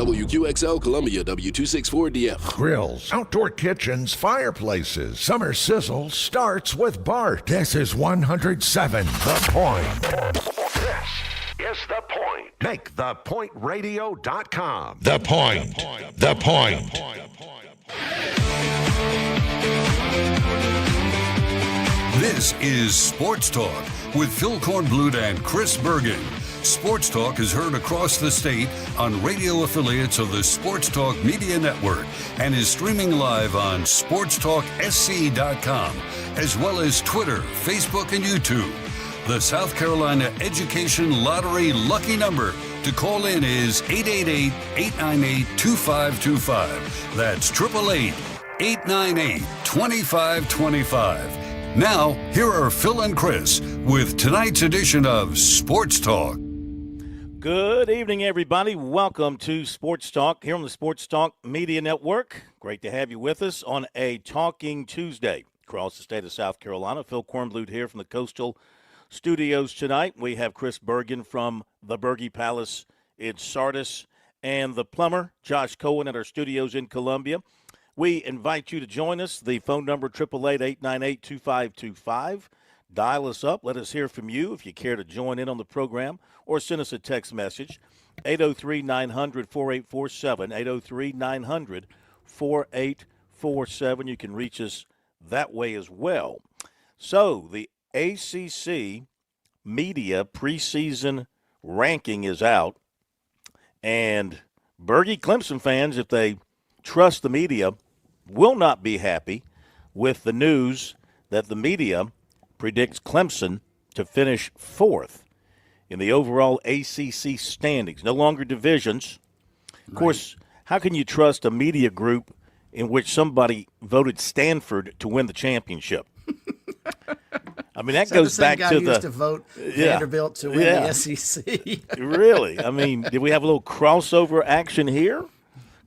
WQXL Columbia, W264DF. Grills, outdoor kitchens, fireplaces. Summer sizzle starts with Bart. This is 107 The Point. This is The Point. Make thepointradio.com. The Point. The Point. This is Sports Talk with Phil Kornblut and Chris Bergen. Sports Talk is heard across the state on radio affiliates of the Sports Talk Media Network and is streaming live on SportsTalkSC.com, as well as Twitter, Facebook, and YouTube. The South Carolina Education Lottery lucky number to call in is 888-898-2525. That's 888-898-2525. Now, here are Phil and Chris with tonight's edition of Sports Talk. Good evening, everybody. Welcome to Sports Talk here on the Sports Talk Media Network. Great to have you with us on a Talking Tuesday across the state of South Carolina. Phil Kornblut here from the Coastal Studios tonight. We have Chris Bergen from the Berge Palace in Sardis and the plumber, Josh Cohen, at our studios in Columbia. We invite you to join us. The phone number, 888-898-2525. Dial us up. Let us hear from you if you care to join in on the program, or send us a text message, 803-900-4847, 803-900-4847. You can reach us that way as well. So the ACC media preseason ranking is out, and Berge Clemson fans, if they trust the media, will not be happy with the news that the media predicts Clemson to finish fourth in the overall ACC standings. No longer divisions. Of course, how can you trust a media group in which somebody voted Stanford to win the championship? I mean, that goes back to the – used to vote Vanderbilt to win the SEC. Really? I mean, did we have a little crossover action here?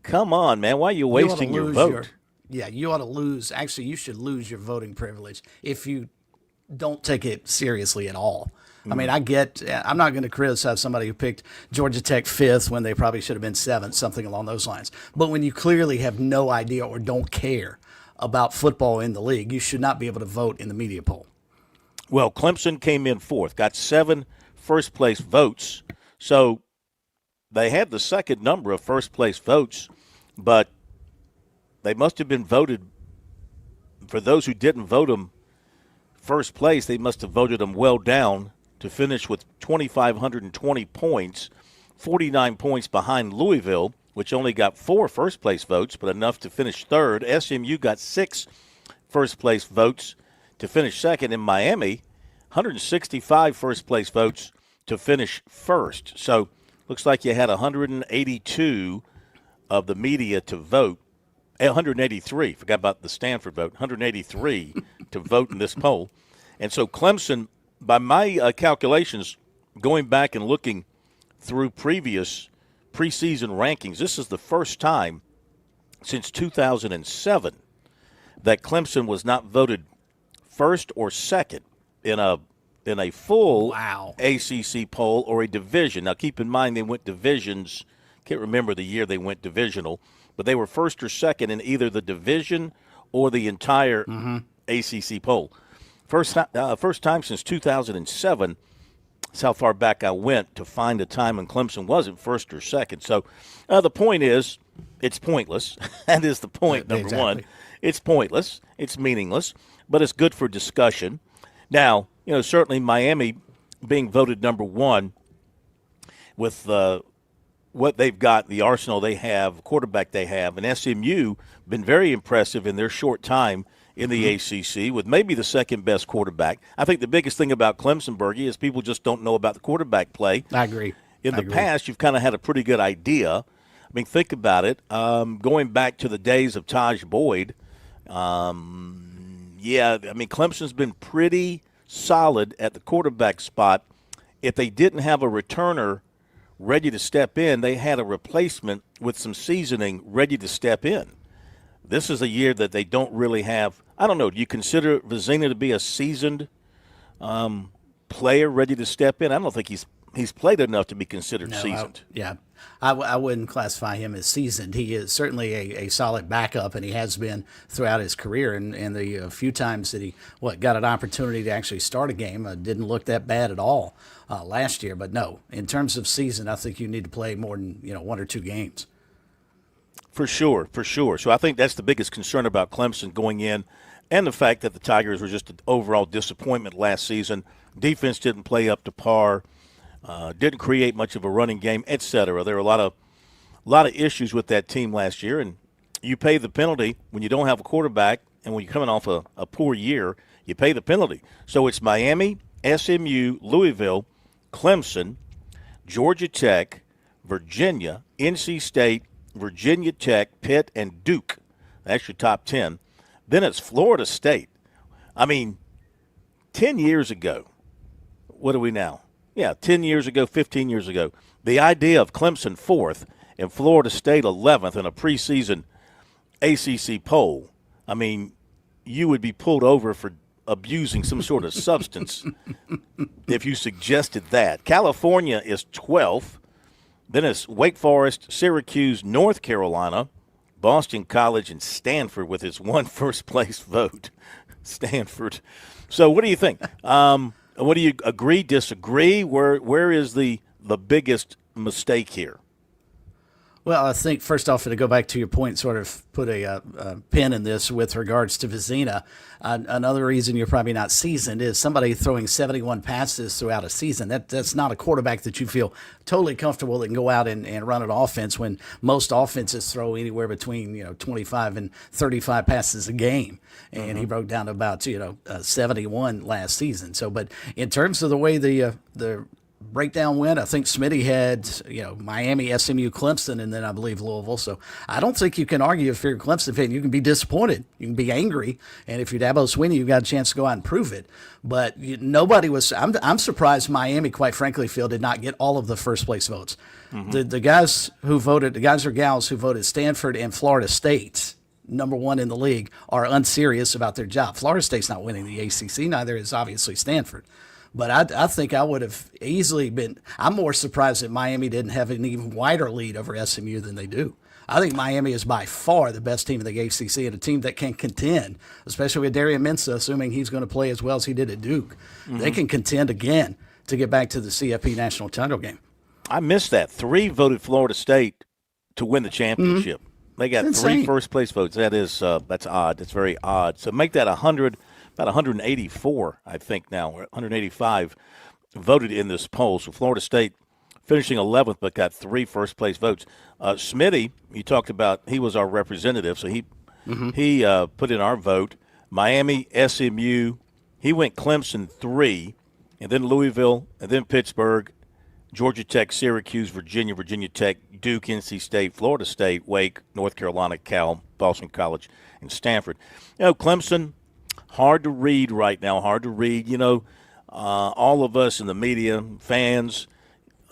Come on, man. Why are you wasting your vote? You ought to lose. Actually, you should lose your voting privilege if you don't take it seriously at all. I mean, I'm not going to criticize somebody who picked Georgia Tech fifth when they probably should have been seventh, something along those lines. But when you clearly have no idea or don't care about football in the league, you should not be able to vote in the media poll. Well, Clemson came in fourth, got 7 first-place votes. So they had the second number of first-place votes, but they must have been voted, for those who didn't vote them first place, they must have voted them well down to finish with 2,520 points, 49 points behind Louisville, which only got 4 first-place votes, but enough to finish third. SMU got 6 first-place votes to finish second. In Miami, 165 first-place votes to finish first. So looks like you had 182 of the media to vote. 183, forgot about the Stanford vote, 183 to vote in this poll. And so Clemson, by my calculations, going back and looking through previous preseason rankings, this is the first time since 2007 that Clemson was not voted first or second in a full ACC poll or a division. Now, keep in mind they went divisions. Can't remember the year they went divisional, but they were first or second in either the division or the entire ACC poll. First time since 2007. That's how far back I went to find a time when Clemson wasn't first or second. So the point is, it's pointless. That is the point, number one. It's pointless. It's meaningless, but it's good for discussion. Now, certainly Miami being voted number one with what they've got, the arsenal they have, quarterback they have, and SMU been very impressive in their short time in the ACC with maybe the second best quarterback. I think the biggest thing about Clemson, Berge, is people just don't know about the quarterback play. I agree. In the past, you've kind of had a pretty good idea. I mean, think about it. Going back to the days of Taj Boyd, Clemson's been pretty solid at the quarterback spot. If they didn't have a returner ready to step in, they had a replacement with some seasoning ready to step in. This is a year that they don't really have. I don't know. Do you consider Vizina to be a seasoned player ready to step in? I don't think he's played enough to be considered seasoned. I wouldn't classify him as seasoned. He is certainly a solid backup, and he has been throughout his career. And the few times that he got an opportunity to actually start a game, didn't look that bad at all last year. But no, in terms of season, I think you need to play more than 1 or 2 games. For sure. So I think that's the biggest concern about Clemson going in, and the fact that the Tigers were just an overall disappointment last season. Defense didn't play up to par. Didn't create much of a running game, etc. There were a lot of issues with that team last year, and you pay the penalty when you don't have a quarterback, and when you're coming off a poor year, you pay the penalty. So it's Miami, SMU, Louisville, Clemson, Georgia Tech, Virginia, NC State, Virginia Tech, Pitt, and Duke. That's your top 10. Then it's Florida State. I mean, 10 years ago, what are we now? Yeah, 10 years ago, 15 years ago, the idea of Clemson 4th and Florida State 11th in a preseason ACC poll, I mean, you would be pulled over for abusing some sort of substance if you suggested that. California is 12th. Then it's Wake Forest, Syracuse, North Carolina, Boston College, and Stanford with its one first-place vote. Stanford. So what do you think? What do you agree, disagree? Where is the biggest mistake here? Well, I think first off, to go back to your point, sort of put a pin in this with regards to Vizina. Another reason you're probably not seasoned is somebody throwing 71 passes throughout a season. That's not a quarterback that you feel totally comfortable that can go out and run an offense when most offenses throw anywhere between 25 and 35 passes a game. And he broke down to about 71 last season. So, but in terms of the way the breakdown went, I think Smitty had Miami, SMU, Clemson, and then I believe Louisville. So I don't think you can argue if you're a Clemson fan. You can be disappointed, you can be angry, and if you're Dabo Swinney, you've got a chance to go out and prove it. But nobody was. I'm surprised Miami, quite frankly, Phil, did not get all of the first place votes. The guys who voted, the guys or gals who voted Stanford and Florida State, number 1 in the league, are unserious about their job. Florida State's not winning the ACC. Neither is obviously Stanford. But I think I would have easily been – I'm more surprised that Miami didn't have an even wider lead over SMU than they do. I think Miami is by far the best team in the ACC and a team that can contend, especially with Darian Mensah, assuming he's going to play as well as he did at Duke. They can contend again to get back to the CFP national title game. I missed that. 3 voted Florida State to win the championship. They got 3 first-place votes. That's odd. That's very odd. So make that 100 – about 184, I think now, 185 voted in this poll. So Florida State finishing 11th, but got 3 first-place votes. Smitty, you talked about, he was our representative, so he put in our vote. Miami, SMU, he went Clemson 3, and then Louisville, and then Pittsburgh, Georgia Tech, Syracuse, Virginia, Virginia Tech, Duke, NC State, Florida State, Wake, North Carolina, Cal, Boston College, and Stanford. Clemson, hard to read right now, hard to read. All of us in the media, fans,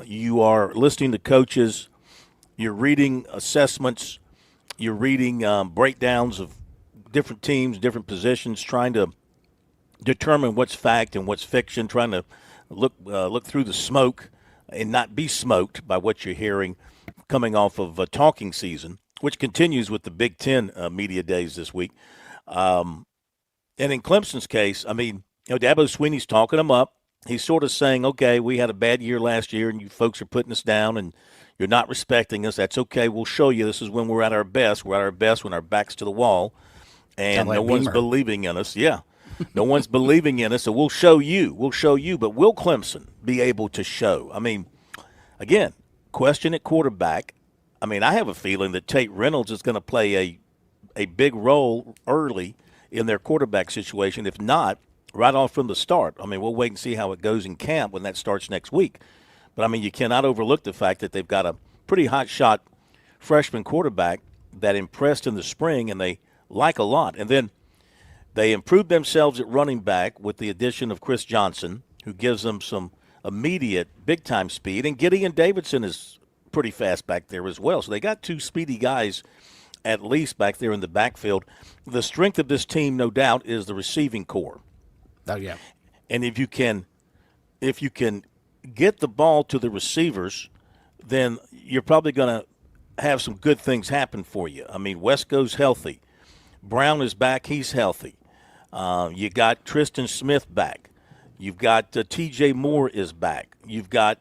you are listening to coaches, you're reading assessments, you're reading breakdowns of different teams, different positions, trying to determine what's fact and what's fiction, trying to look through the smoke and not be smoked by what you're hearing coming off of a talking season, which continues with the Big Ten media days this week. And in Clemson's case, I mean, Dabo Swinney's talking them up. He's sort of saying, okay, we had a bad year last year, and you folks are putting us down, and you're not respecting us. That's okay. We'll show you this is when we're at our best. We're at our best when our back's to the wall, and no one's believing in us. Yeah, no one's believing in us, so we'll show you. We'll show you. But will Clemson be able to show? I mean, again, question at quarterback. I mean, I have a feeling that Tate Reynolds is going to play a big role early in their quarterback situation, if not right off from the start. I mean, we'll wait and see how it goes in camp when that starts next week. But, I mean, you cannot overlook the fact that they've got a pretty hot-shot freshman quarterback that impressed in the spring and they like a lot. And then they improved themselves at running back with the addition of Chris Johnson, who gives them some immediate big-time speed. And Gideon Davidson is pretty fast back there as well. So they got 2 speedy guys at least back there in the backfield. The strength of this team, no doubt, is the receiving core. Oh, yeah. And if you can get the ball to the receivers, then you're probably going to have some good things happen for you. I mean, Wesco's healthy. Brown is back. He's healthy. You got Tristan Smith back. You've got T.J. Moore is back. You've got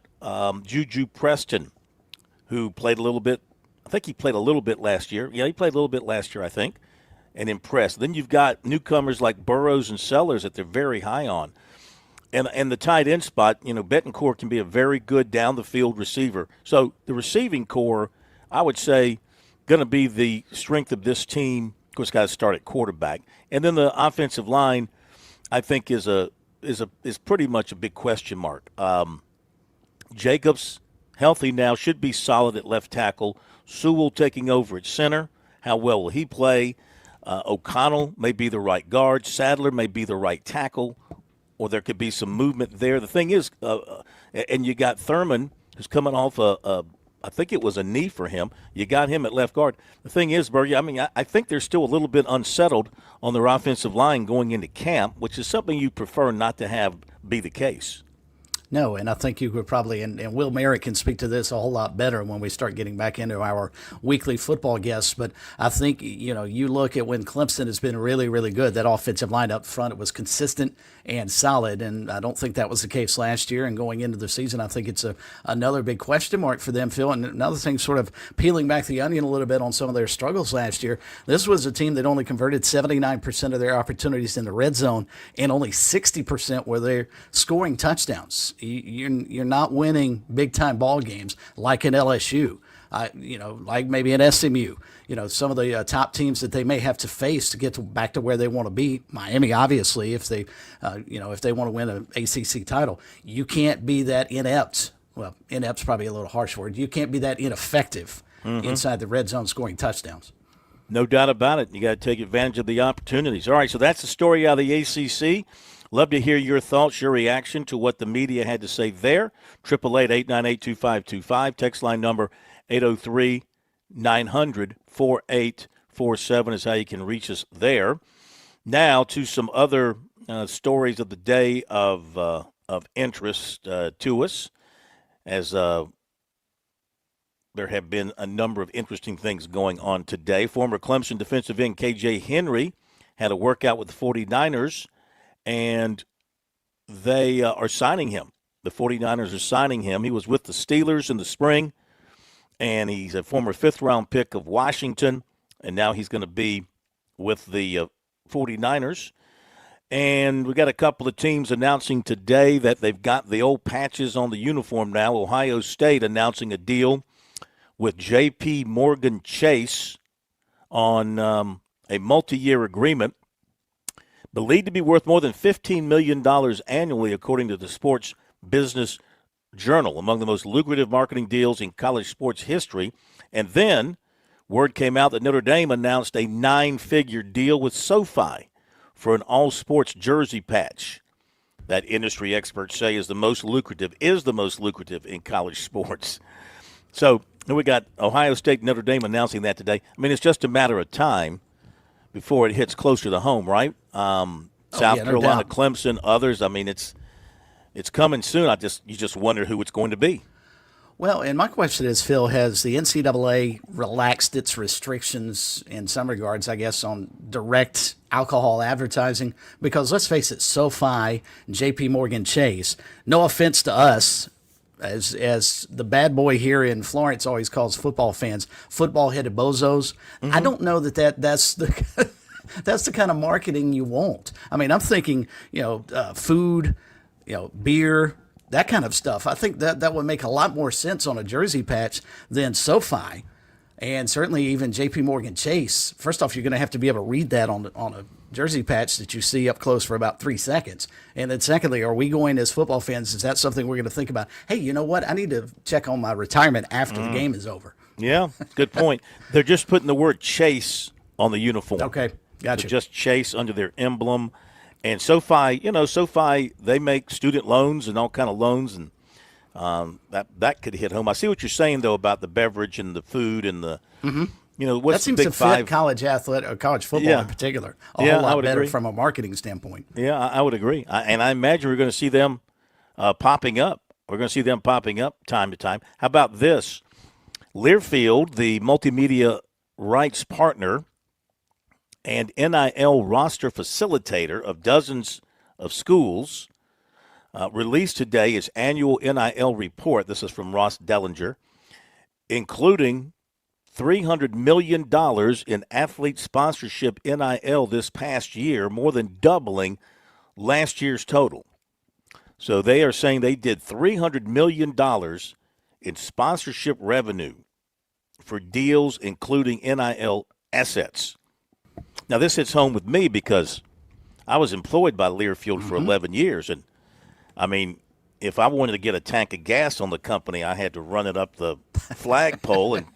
Juju Preston, who played a little bit. I think he played a little bit last year. Yeah, he played a little bit last year, I think, and impressed. Then you've got newcomers like Burrows and Sellers that they're very high on. And the tight end spot, Betancourt can be a very good down-the-field receiver. So the receiving core, I would say, going to be the strength of this team. Of course, got to start at quarterback. And then the offensive line, I think, is pretty much a big question mark. Jacobs, healthy now, should be solid at left tackle. Sewell taking over at center. How well will he play? O'Connell may be the right guard. Sadler may be the right tackle, or there could be some movement there. The thing is, and you got Thurman, who's coming off I think it was a knee for him. You got him at left guard. The thing is, Bergie, I mean, I think they're still a little bit unsettled on their offensive line going into camp, which is something you prefer not to have be the case. No, and I think you could probably, and Will Merritt can speak to this a whole lot better when we start getting back into our weekly football guests. But I think, you look at when Clemson has been really, really good, that offensive line up front, it was consistent and solid. And I don't think that was the case last year. And going into the season, I think it's another big question mark for them, Phil. And another thing, sort of peeling back the onion a little bit on some of their struggles last year, this was a team that only converted 79% of their opportunities in the red zone, and only 60% were they scoring touchdowns. You're not winning big-time ball games like an LSU, like maybe an SMU. Some of the top teams that they may have to face to get back to where they want to be. Miami, obviously, if they want to win an ACC title, you can't be that inept. Well, inept's probably a little harsh word. You can't be that ineffective inside the red zone scoring touchdowns. No doubt about it. You got to take advantage of the opportunities. All right, so that's the story out of the ACC. Love to hear your thoughts, your reaction to what the media had to say there. 888-898-2525. Text line number 803-900-4847 is how you can reach us there. Now to some other stories of the day of interest to us, as there have been a number of interesting things going on today. Former Clemson defensive end K.J. Henry had a workout with the 49ers, and they are signing him. The 49ers are signing him. He was with the Steelers in the spring, and he's a former fifth-round pick of Washington, and now he's going to be with the 49ers. And we got a couple of teams announcing today that they've got the old patches on the uniform now. Ohio State announcing a deal with J.P. Morgan Chase on a multi-year agreement, believed to be worth more than $15 million annually, according to the Sports Business Journal, among the most lucrative marketing deals in college sports history. And then word came out that Notre Dame announced a 9-figure deal with SoFi for an all-sports jersey patch that industry experts say is the most lucrative in college sports. So we got Ohio State and Notre Dame announcing that today. I mean, it's just a matter of time before it hits closer to home, right? South Carolina, no Clemson, others. I mean, it's coming soon. You just wonder who it's going to be. Well, and my question is, Phil, has the NCAA relaxed its restrictions in some regards, I guess, on direct alcohol advertising? Because let's face it, SoFi, J.P. Morgan Chase, no offense to us, as the bad boy here in Florence always calls football fans, football-headed bozos. Mm-hmm. I don't know that's the that's the kind of marketing you want. I mean, I'm thinking, food, beer, that kind of stuff. I think that would make a lot more sense on a jersey patch than SoFi, and certainly even J.P. Morgan Chase. First off, you're going to have to be able to read that on a jersey patch that you see up close for about 3 seconds. And then secondly, are we going as football fans, is that something we're going to think about? Hey, you know what? I need to check on my retirement after the game is over. Yeah, good point. They're just putting the word Chase on the uniform. Okay, gotcha. So just Chase under their emblem. And SoFi, they make student loans and all kind of loans, and that could hit home. I see what you're saying, though, about the beverage and the food and the what's that seems the Big to Five? fit college athlete or college football in particular a whole lot better from a marketing standpoint. Yeah, I would agree. And I imagine we're going to see them popping up. We're going to see them popping up time to time. How about this? Learfield, the multimedia rights partner and NIL roster facilitator of dozens of schools, released today its annual NIL report. This is from Ross Dellinger, including $300 million in athlete sponsorship NIL this past year, more than doubling last year's total. So they are saying they did $300 million in sponsorship revenue for deals including NIL assets. Now, this hits home with me because I was employed by Learfield for 11 years. And, I mean, if I wanted to get a tank of gas on the company, I had to run it up the flagpole. And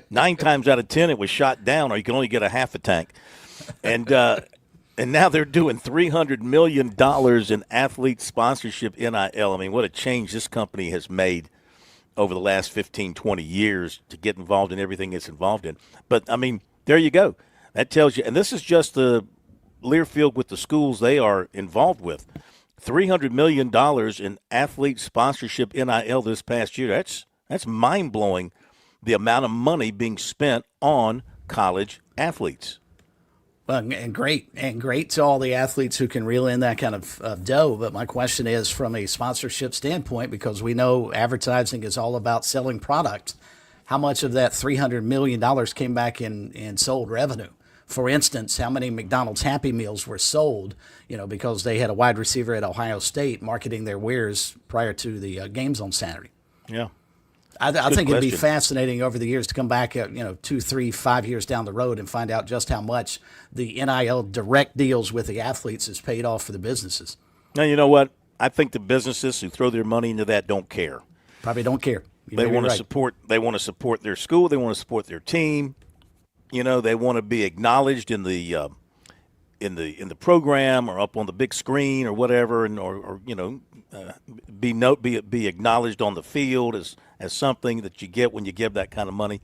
9 times out of 10, it was shot down, or you can only get a half a tank. And now they're doing $300 million in athlete sponsorship NIL. I mean, what a change this company has made over the last 15, 20 years to get involved in everything it's involved in. But, I mean, there you go. That tells you, and this is just the Learfield with the schools they are involved with. $300 million in athlete sponsorship NIL this past year. That's mind-blowing, the amount of money being spent on college athletes. Well, and great to all the athletes who can reel in that kind of dough. But my question is, from a sponsorship standpoint, because we know advertising is all about selling product, how much of that $300 million came back in sold revenue? For instance, how many McDonald's Happy Meals were sold, because they had a wide receiver at Ohio State marketing their wares prior to the games on Saturday? Yeah. I think it'd be fascinating over the years to come back, 2, 3, 5 years down the road and find out just how much the NIL direct deals with the athletes has paid off for the businesses. Now, you know what? I think the businesses who throw their money into that don't care. Probably don't care. They want to support. They want to support their school. They want to support their team. They want to be acknowledged in the program or up on the big screen or whatever, and be acknowledged on the field as something that you get when you give that kind of money.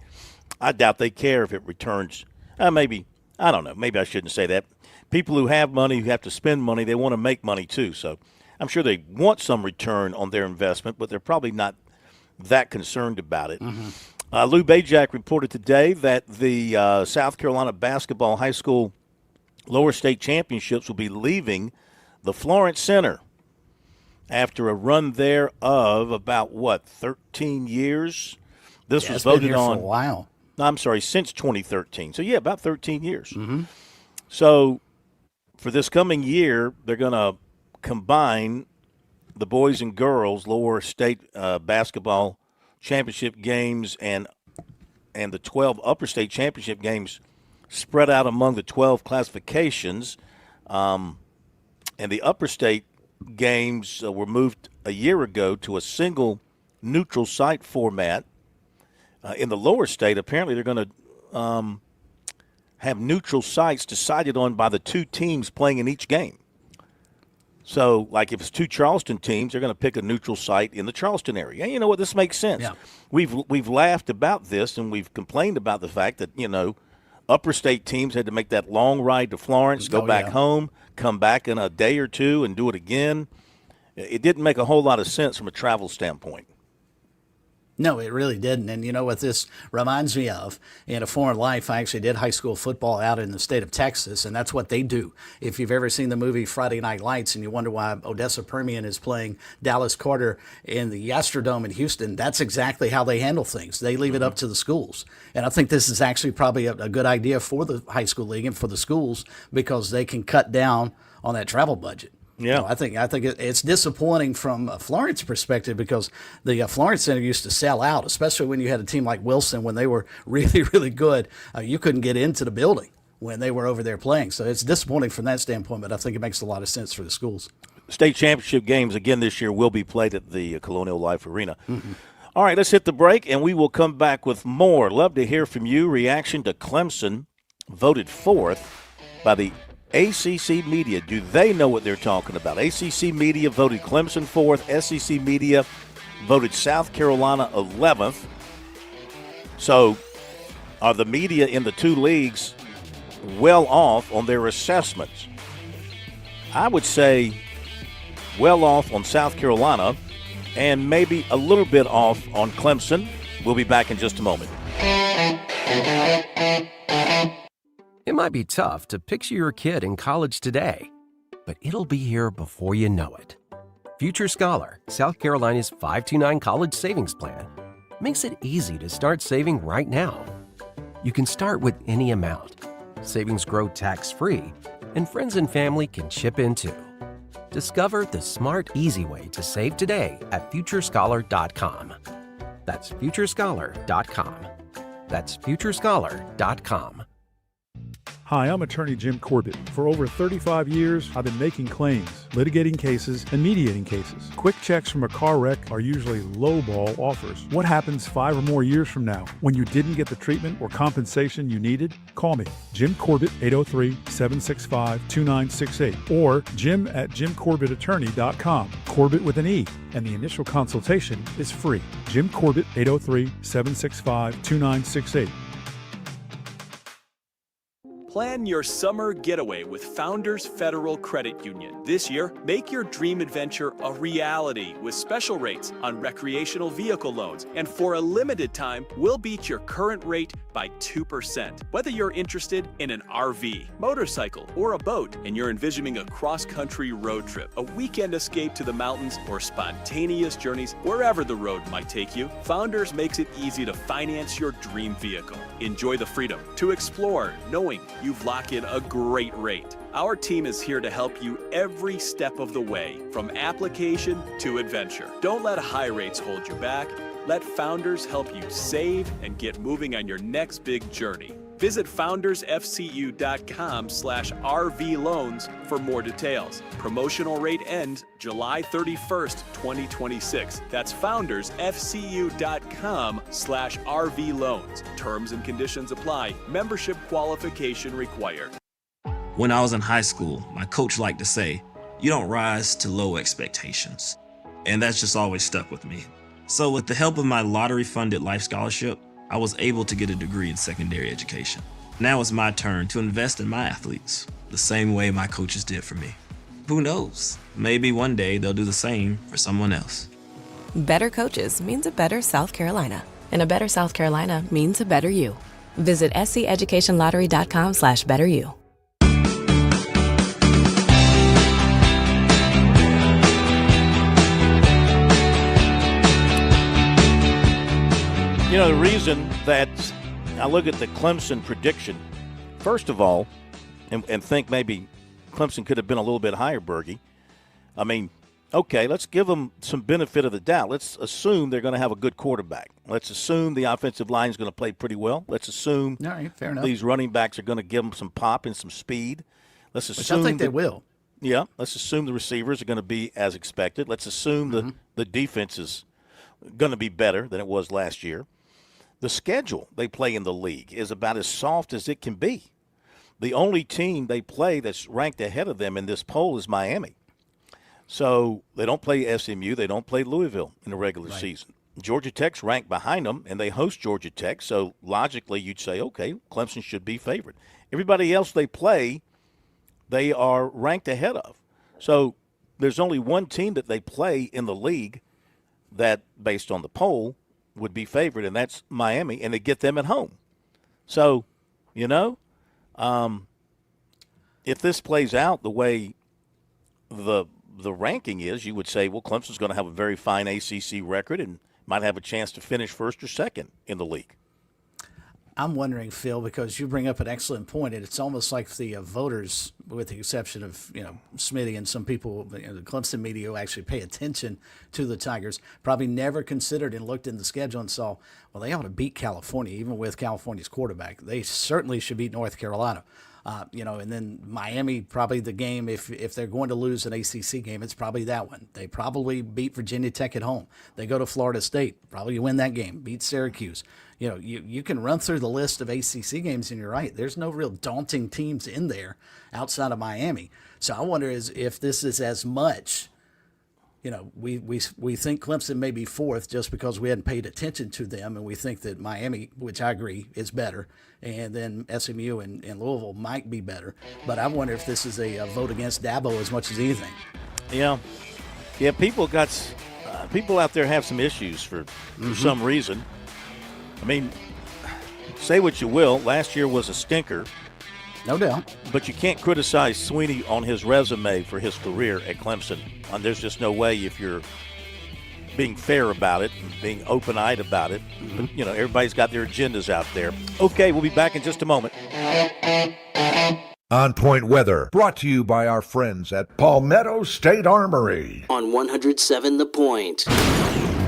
I doubt they care if it returns. Maybe, I don't know. Maybe I shouldn't say that. People who have money, who have to spend money, they want to make money too. So I'm sure they want some return on their investment, but they're probably not that concerned about it. Mm-hmm. Lou Bajak reported today that the South Carolina basketball high school lower state championships will be leaving the Florence Center after a run there of about, 13 years? This was voted on for a while. I'm sorry, since 2013. So, about 13 years. Mm-hmm. So, for this coming year, they're going to combine the boys and girls lower state basketball championship games and the 12 upper state championship games spread out among the 12 classifications. And the upper state games were moved a year ago to a single neutral site format. In the lower state, apparently they're going to have neutral sites decided on by the 2 teams playing in each game. So, like if it's 2 Charleston teams, they're going to pick a neutral site in the Charleston area. And you know what? This makes sense. Yeah. We've laughed about this, and we've complained about the fact that, upper state teams had to make that long ride to Florence, go back home, come back in a day or two, and do it again. It didn't make a whole lot of sense from a travel standpoint. No, it really didn't. And you know what this reminds me of? In a former life, I actually did high school football out in the state of Texas, and that's what they do. If you've ever seen the movie Friday Night Lights and you wonder why Odessa Permian is playing Dallas Carter in the Astrodome in Houston, that's exactly how they handle things. They leave it up to the schools. And I think this is actually probably a good idea for the high school league and for the schools because they can cut down on that travel budget. Yeah, I think it's disappointing from a Florence perspective because the Florence Center used to sell out, especially when you had a team like Wilson when they were really, really good. You couldn't get into the building when they were over there playing. So it's disappointing from that standpoint, but I think it makes a lot of sense for the schools. State championship games again this year will be played at the Colonial Life Arena. Mm-hmm. All right, let's hit the break, and we will come back with more. Love to hear from you. Reaction to Clemson voted 4th by the ACC Media. Do they know what they're talking about? ACC Media voted Clemson 4th. SEC Media voted South Carolina 11th. So are the media in the 2 leagues well off on their assessments? I would say well off on South Carolina and maybe a little bit off on Clemson. We'll be back in just a moment. It might be tough to picture your kid in college today, but it'll be here before you know it. Future Scholar, South Carolina's 529 college savings plan, makes it easy to start saving right now. You can start with any amount. Savings grow tax-free, and friends and family can chip in too. Discover the smart, easy way to save today at futurescholar.com. That's futurescholar.com. That's futurescholar.com. Hi, I'm attorney Jim Corbett. For over 35 years, I've been making claims, litigating cases, and mediating cases. Quick checks from a car wreck are usually lowball offers. What happens 5 or more years from now when you didn't get the treatment or compensation you needed? Call me, Jim Corbett, 803-765-2968, or jim@jimcorbettattorney.com, Corbett with an E, and the initial consultation is free. Jim Corbett, 803-765-2968. Plan your summer getaway with Founders Federal Credit Union. This year, make your dream adventure a reality with special rates on recreational vehicle loans. And for a limited time, we'll beat your current rate by 2%. Whether you're interested in an RV, motorcycle, or a boat, and you're envisioning a cross-country road trip, a weekend escape to the mountains, or spontaneous journeys wherever the road might take you, Founders makes it easy to finance your dream vehicle. Enjoy the freedom to explore, knowing you've locked in a great rate. Our team is here to help you every step of the way, from application to adventure. Don't let high rates hold you back. Let Founders help you save and get moving on your next big journey. Visit foundersfcu.com/RV loans for more details. Promotional rate ends July 31st, 2026. That's foundersfcu.com/RV loans. Terms and conditions apply. Membership qualification required. When I was in high school, my coach liked to say, "You don't rise to low expectations." And that's just always stuck with me. So with the help of my lottery-funded life scholarship, I was able to get a degree in secondary education. Now it's my turn to invest in my athletes, the same way my coaches did for me. Who knows? Maybe one day they'll do the same for someone else. Better coaches means a better South Carolina. And a better South Carolina means a better you. Visit sceducationlottery.com/betteryou. You know, the reason that I look at the Clemson prediction, first of all, and think maybe Clemson could have been a little bit higher, Bergie. I mean, okay, let's give them some benefit of the doubt. Let's assume they're going to have a good quarterback. Let's assume the offensive line is going to play pretty well. Let's assume fair enough. These running backs are going to give them some pop and some speed. Let's assume Which I think they will. Yeah, let's assume the receivers are going to be as expected. Let's assume the defense is going to be better than it was last year. The schedule they play in the league is about as soft as it can be. The only team they play that's ranked ahead of them in this poll is Miami. So they don't play SMU. They don't play Louisville in the regular season. Georgia Tech's ranked behind them, and they host Georgia Tech. So logically, you'd say, okay, Clemson should be favored. Everybody else they play, they are ranked ahead of. So there's only one team that they play in the league that, based on the poll, would be favored, and that's Miami, and they get them at home. So, you know, if this plays out the way the ranking is, you would say, well, Clemson's going to have a very fine ACC record and might have a chance to finish first or second in the league. I'm wondering, Phil, because you bring up an excellent point, and it's almost like the voters, with the exception of Smitty and some people, the Clemson media who actually pay attention to the Tigers, probably never considered and looked in the schedule and saw, well, they ought to beat California, even with California's quarterback. They certainly should beat North Carolina. And then Miami, probably the game, if they're going to lose an ACC game, it's probably that one. They probably beat Virginia Tech at home. They go to Florida State, probably win that game, beat Syracuse. You can run through the list of ACC games, and you're right. There's no real daunting teams in there outside of Miami. So I wonder if this is as much, we think Clemson may be fourth just because we hadn't paid attention to them, and we think that Miami, which I agree, is better, and then SMU and Louisville might be better. But I wonder if this is a vote against Dabo as much as anything. Yeah, people out there have some issues for some reason. I mean, say what you will, last year was a stinker. No doubt. But you can't criticize Sweeney on his resume for his career at Clemson. And there's just no way, if you're being fair about it and being open-eyed about it. But, everybody's got their agendas out there. Okay, we'll be back in just a moment. On Point Weather, brought to you by our friends at Palmetto State Armory. On 107 The Point.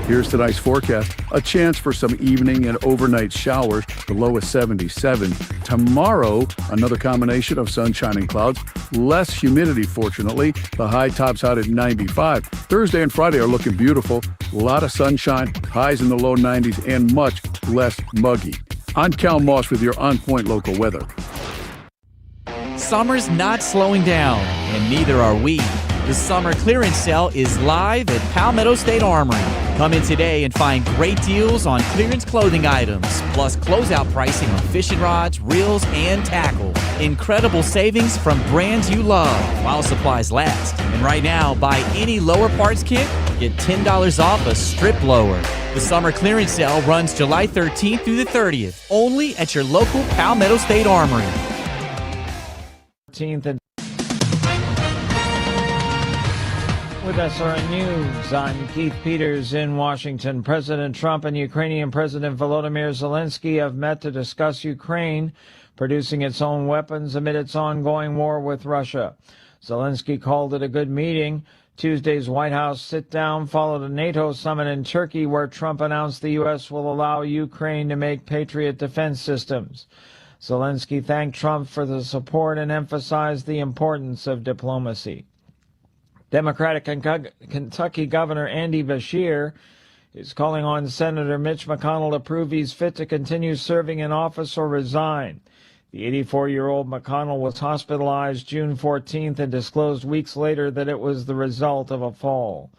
Here's tonight's forecast. A chance for some evening and overnight showers. The low is 77. Tomorrow, another combination of sunshine and clouds. Less humidity, fortunately. The high tops out at 95. Thursday and Friday are looking beautiful. A lot of sunshine, highs in the low 90s, and much less muggy. I'm Cal Moss with your On Point local weather. Summer's not slowing down, and neither are we. The summer clearance sale is live at Palmetto State Armory. Come in today and find great deals on clearance clothing items, plus closeout pricing on fishing rods, reels, and tackle. Incredible savings from brands you love while supplies last. And right now, buy any lower parts kit, get $10 off a strip lower. The summer clearance sale runs July 13th through the 30th, only at your local Palmetto State Armory. And with SRN News, I'm Keith Peters in Washington. President Trump and Ukrainian President Volodymyr Zelensky have met to discuss Ukraine producing its own weapons amid its ongoing war with Russia. Zelensky called it a good meeting. Tuesday's White House sit-down followed a NATO summit in Turkey where Trump announced the U.S. will allow Ukraine to make Patriot defense systems. Zelensky thanked Trump for the support and emphasized the importance of diplomacy. Democratic Kentucky Governor Andy Beshear is calling on Senator Mitch McConnell to prove he's fit to continue serving in office or resign. The 84-year-old McConnell was hospitalized June 14th and disclosed weeks later that it was the result of a fall.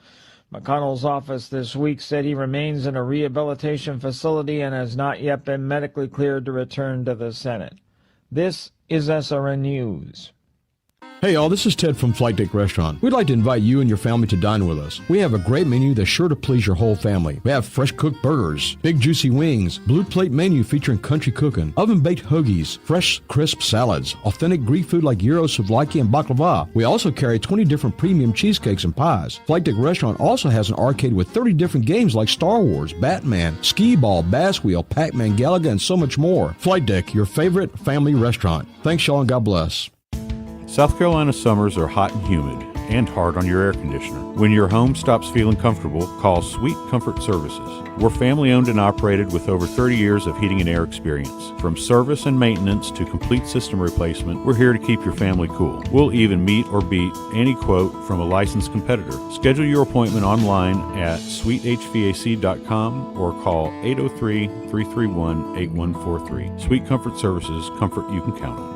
McConnell's office this week said he remains in a rehabilitation facility and has not yet been medically cleared to return to the Senate. This is SRN News. Hey y'all, this is Ted from Flight Deck Restaurant. We'd like to invite you and your family to dine with us. We have a great menu that's sure to please your whole family. We have fresh cooked burgers, big juicy wings, blue plate menu featuring country cooking, oven baked hoagies, fresh crisp salads, authentic Greek food like gyros, souvlaki, and baklava. We also carry 20 different premium cheesecakes and pies. Flight Deck Restaurant also has an arcade with 30 different games like Star Wars, Batman, Skee-Ball, Bass Wheel, Pac-Man, Galaga, and so much more. Flight Deck, your favorite family restaurant. Thanks y'all and God bless. South Carolina summers are hot and humid and hard on your air conditioner. When your home stops feeling comfortable, call Sweet Comfort Services. We're family owned and operated with over 30 years of heating and air experience. From service and maintenance to complete system replacement, we're here to keep your family cool. We'll even meet or beat any quote from a licensed competitor. Schedule your appointment online at sweethvac.com or call 803-331-8143. Sweet Comfort Services, comfort you can count on.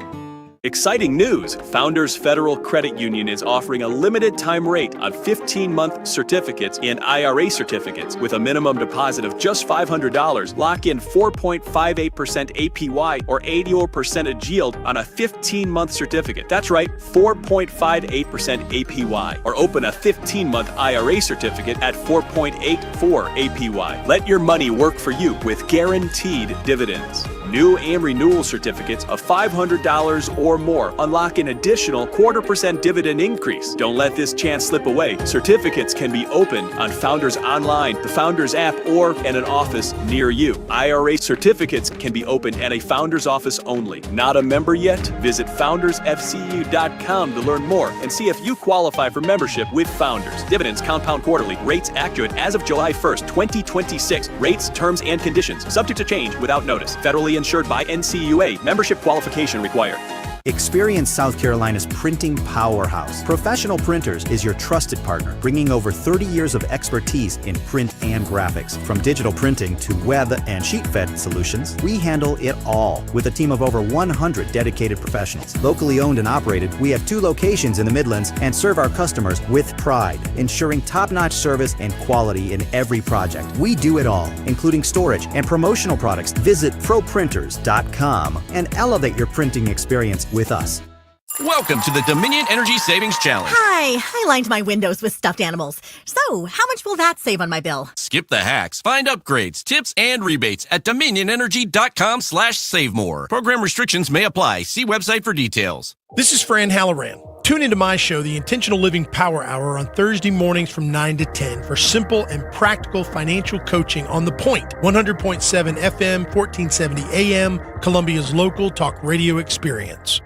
Exciting news! Founders Federal Credit Union is offering a limited time rate on 15-month certificates and IRA certificates with a minimum deposit of just $500. Lock in 4.58% APY or 80% yield on a 15-month certificate. That's right, 4.58% APY. Or open a 15-month IRA certificate at 4.84 APY. Let your money work for you with guaranteed dividends. New and renewal certificates of $500 or more unlock an additional 0.25% dividend increase. Don't let this chance slip away. Certificates can be opened on Founders Online, the Founders app, or at an office near you. IRA certificates can be opened at a Founders office only. Not a member yet? Visit foundersfcu.com to learn more and see if you qualify for membership with Founders. Dividends compound quarterly. Rates accurate as of July 1st, 2026. Rates, terms, and conditions subject to change without notice. Federally insured by NCUA. Membership qualification required. Experience South Carolina's printing powerhouse. Professional Printers is your trusted partner, bringing over 30 years of expertise in print and graphics. From digital printing to web and sheet-fed solutions, we handle it all with a team of over 100 dedicated professionals. Locally owned and operated, we have 2 locations in the Midlands and serve our customers with pride, ensuring top-notch service and quality in every project. We do it all, including storage and promotional products. Visit proprinters.com and elevate your printing experience with us. Welcome to the Dominion Energy Savings Challenge. Hi, I lined my windows with stuffed animals. So, how much will that save on my bill? Skip the hacks. Find upgrades, tips, and rebates at DominionEnergy.com/SaveMore. Program restrictions may apply. See website for details. This is Fran Halloran. Tune into my show, The Intentional Living Power Hour, on Thursday mornings from 9 to 10 for simple and practical financial coaching on The Point, 100.7 FM, 1470 AM, Columbia's local talk radio experience.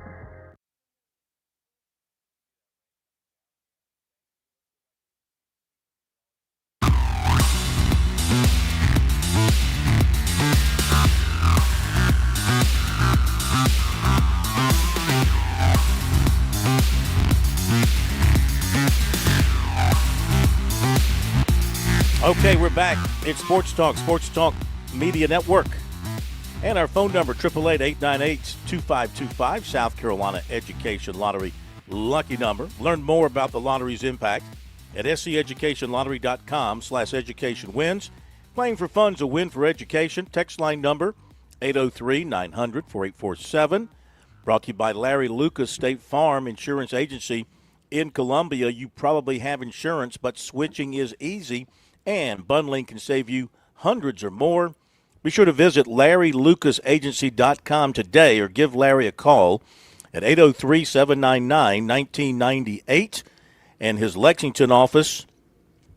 Okay, we're back. It's Sports Talk Media Network. And our phone number, 888-898-2525, South Carolina Education Lottery lucky number. Learn more about the lottery's impact at scheducationlottery.com/educationwins. Playing for fun's a win for education. Text line number, 803-900-4847. Brought to you by Larry Lucas State Farm Insurance Agency in Columbia. You probably have insurance, but switching is easy. And bundling can save you hundreds or more. Be sure to visit LarryLucasAgency.com today or give Larry a call at 803-799-1998. And his Lexington office,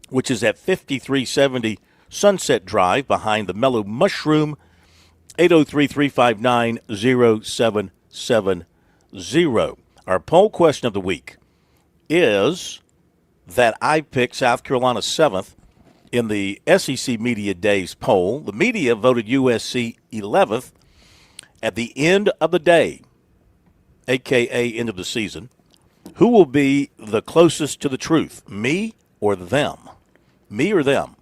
which is at 5370 Sunset Drive behind the Mellow Mushroom, 803-359-0770. Our poll question of the week is that I picked South Carolina 7th in the SEC Media Days poll. The media voted USC 11th. At the end of the day, a.k.a. end of the season, who will be the closest to the truth, me or them? Me or them?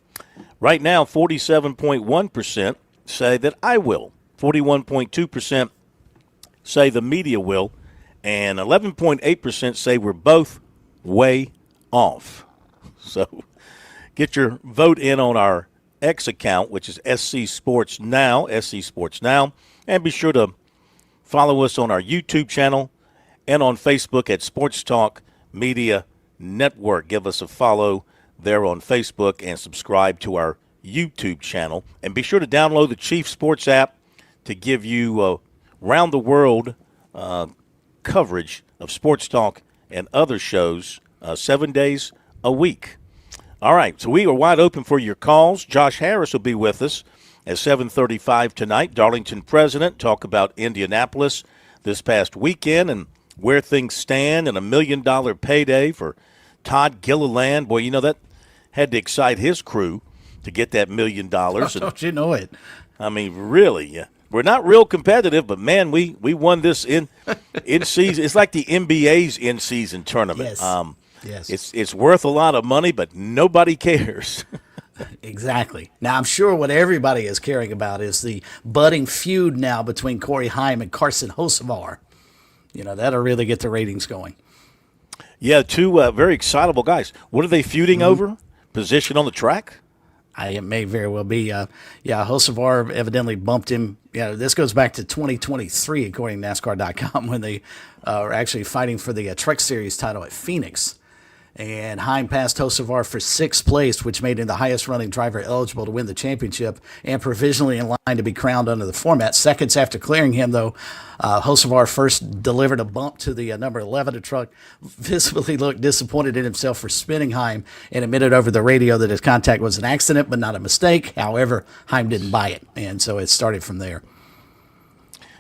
Right now, 47.1% say that I will. 41.2% say the media will. And 11.8% say we're both way off. So get your vote in on our X account, which is SC Sports Now, and be sure to follow us on our YouTube channel and on Facebook at Sports Talk Media Network. Give us a follow there on Facebook and subscribe to our YouTube channel. And be sure to download the Chief Sports app to give you round-the-world coverage of Sports Talk and other shows 7 days a week. All right, so we are wide open for your calls. Josh Harris will be with us at 7:35 tonight. Darlington president, talk about Indianapolis this past weekend and where things stand, and $1 million payday for Todd Gilliland. Boy, you know, that had to excite his crew to get that $1 million. Don't you know it? I mean, really, we're not real competitive, but, man, we won this in season. It's like the NBA's in-season tournament. Yes. Yes. It's worth a lot of money, but nobody cares. Exactly. Now, I'm sure what everybody is caring about is the budding feud now between Corey Haim and Carson Hocevar. You know, that'll really get the ratings going. Yeah, two very excitable guys. What are they feuding over? Position on the track? It may very well be. Hocevar evidently bumped him. This goes back to 2023, according to NASCAR.com, when they are actually fighting for the Truck Series title at Phoenix. And Haim passed Hocevar for 6th place, which made him the highest-running driver eligible to win the championship and provisionally in line to be crowned under the format. Seconds after clearing him, though, Hocevar first delivered a bump to the number 11 truck, visibly looked disappointed in himself for spinning Haim, and admitted over the radio that his contact was an accident but not a mistake. However, Haim didn't buy it, and so it started from there.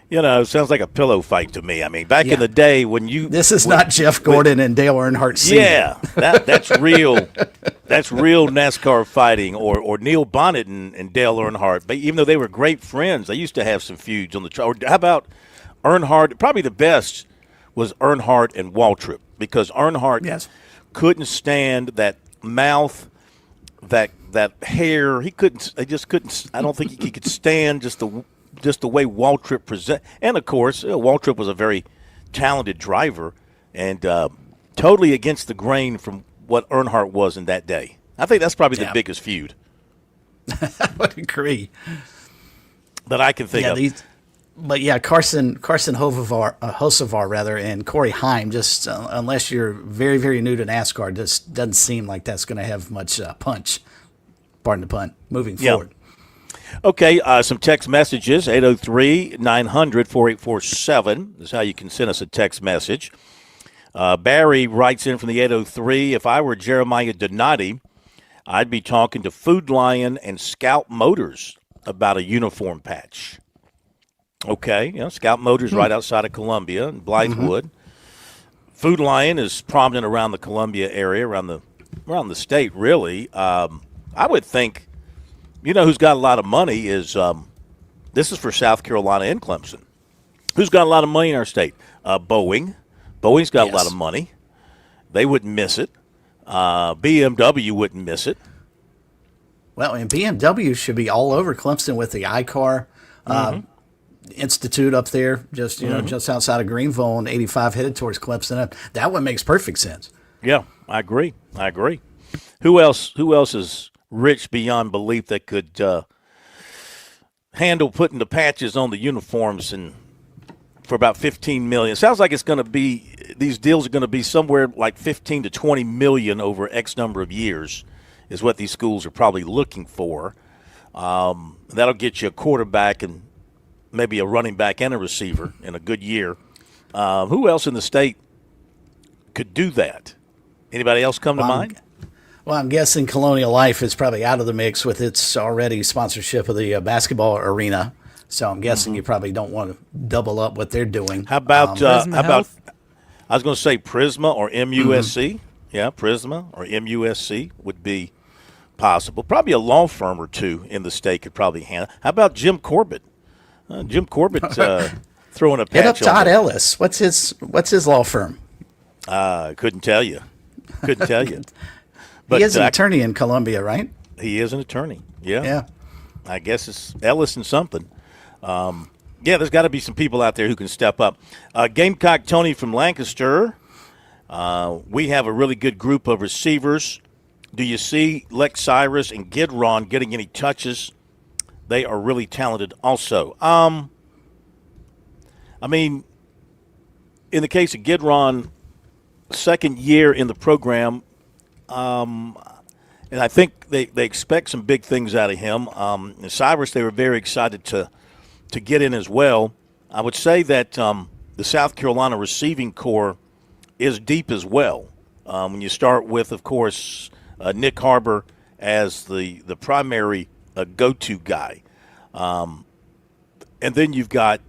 You know, it sounds like a pillow fight to me. I mean, back in the day when you... This is not Jeff Gordon and Dale Earnhardt Sr. Yeah, that's real. That's real NASCAR fighting, or Neil Bonnet and Dale Earnhardt. But even though they were great friends, they used to have some feuds on the track. Or how about Earnhardt? Probably the best was Earnhardt and Waltrip, because Earnhardt couldn't stand that mouth, that hair. He just couldn't. I don't think he could stand just the way Waltrip present. And, of course, Waltrip was a very talented driver and totally against the grain from what Earnhardt was in that day. I think that's probably the biggest feud. I would agree. That I can think of. But yeah, Carson Hocevar rather, and Corey Haim. Just unless you're very, very new to NASCAR, just doesn't seem like that's going to have much punch. Pardon the pun. Moving forward. Okay, some text messages. 803-900-4847 is how you can send us a text message. Barry writes in from the 803. If I were Jeremiah Donati, I'd be talking to Food Lion and Scout Motors about a uniform patch. Okay, Scout Motors right outside of Columbia and Blythewood. Mm-hmm. Food Lion is prominent around the Columbia area, around the state, really. I would think, who's got a lot of money is this is for South Carolina and Clemson. Who's got a lot of money in our state? Boeing. Boeing's got a lot of money. They wouldn't miss it. BMW wouldn't miss it. Well, and BMW should be all over Clemson with the iCar Institute up there, just just outside of Greenville on 85 headed towards Clemson. That one makes perfect sense. Yeah, I agree. Who else is rich beyond belief that could handle putting the patches on the uniforms and for about $15 million? Sounds like it's going to be, these deals are going to be somewhere like $15 to $20 million over X number of years is what these schools are probably looking for. That'll get you a quarterback and maybe a running back and a receiver in a good year. Who else in the state could do that? Anybody else come to mind? Well, I'm guessing Colonial Life is probably out of the mix with its already sponsorship of the basketball arena. So I'm guessing you probably don't want to double up what they're doing. How about I was going to say Prisma or MUSC. Mm-hmm. Yeah, Prisma or MUSC would be possible. Probably a law firm or two in the state could probably handle. How about Jim Corbett? Jim Corbett throwing a patch. Hit up Todd Ellis. What's his law firm? Couldn't tell you. But he is an attorney in Columbia, right? He is an attorney. Yeah. I guess it's Ellis and something. There's got to be some people out there who can step up. Gamecock Tony from Lancaster. We have a really good group of receivers. Do you see Lex Cyrus and Gidron getting any touches? They are really talented also. I mean, in the case of Gidron, second year in the program, and I think they expect some big things out of him. And Cyrus, they were very excited to get in as well. I would say that the South Carolina receiving core is deep as well. When you start with, of course, Nick Harbor as the primary go-to guy. And then you've got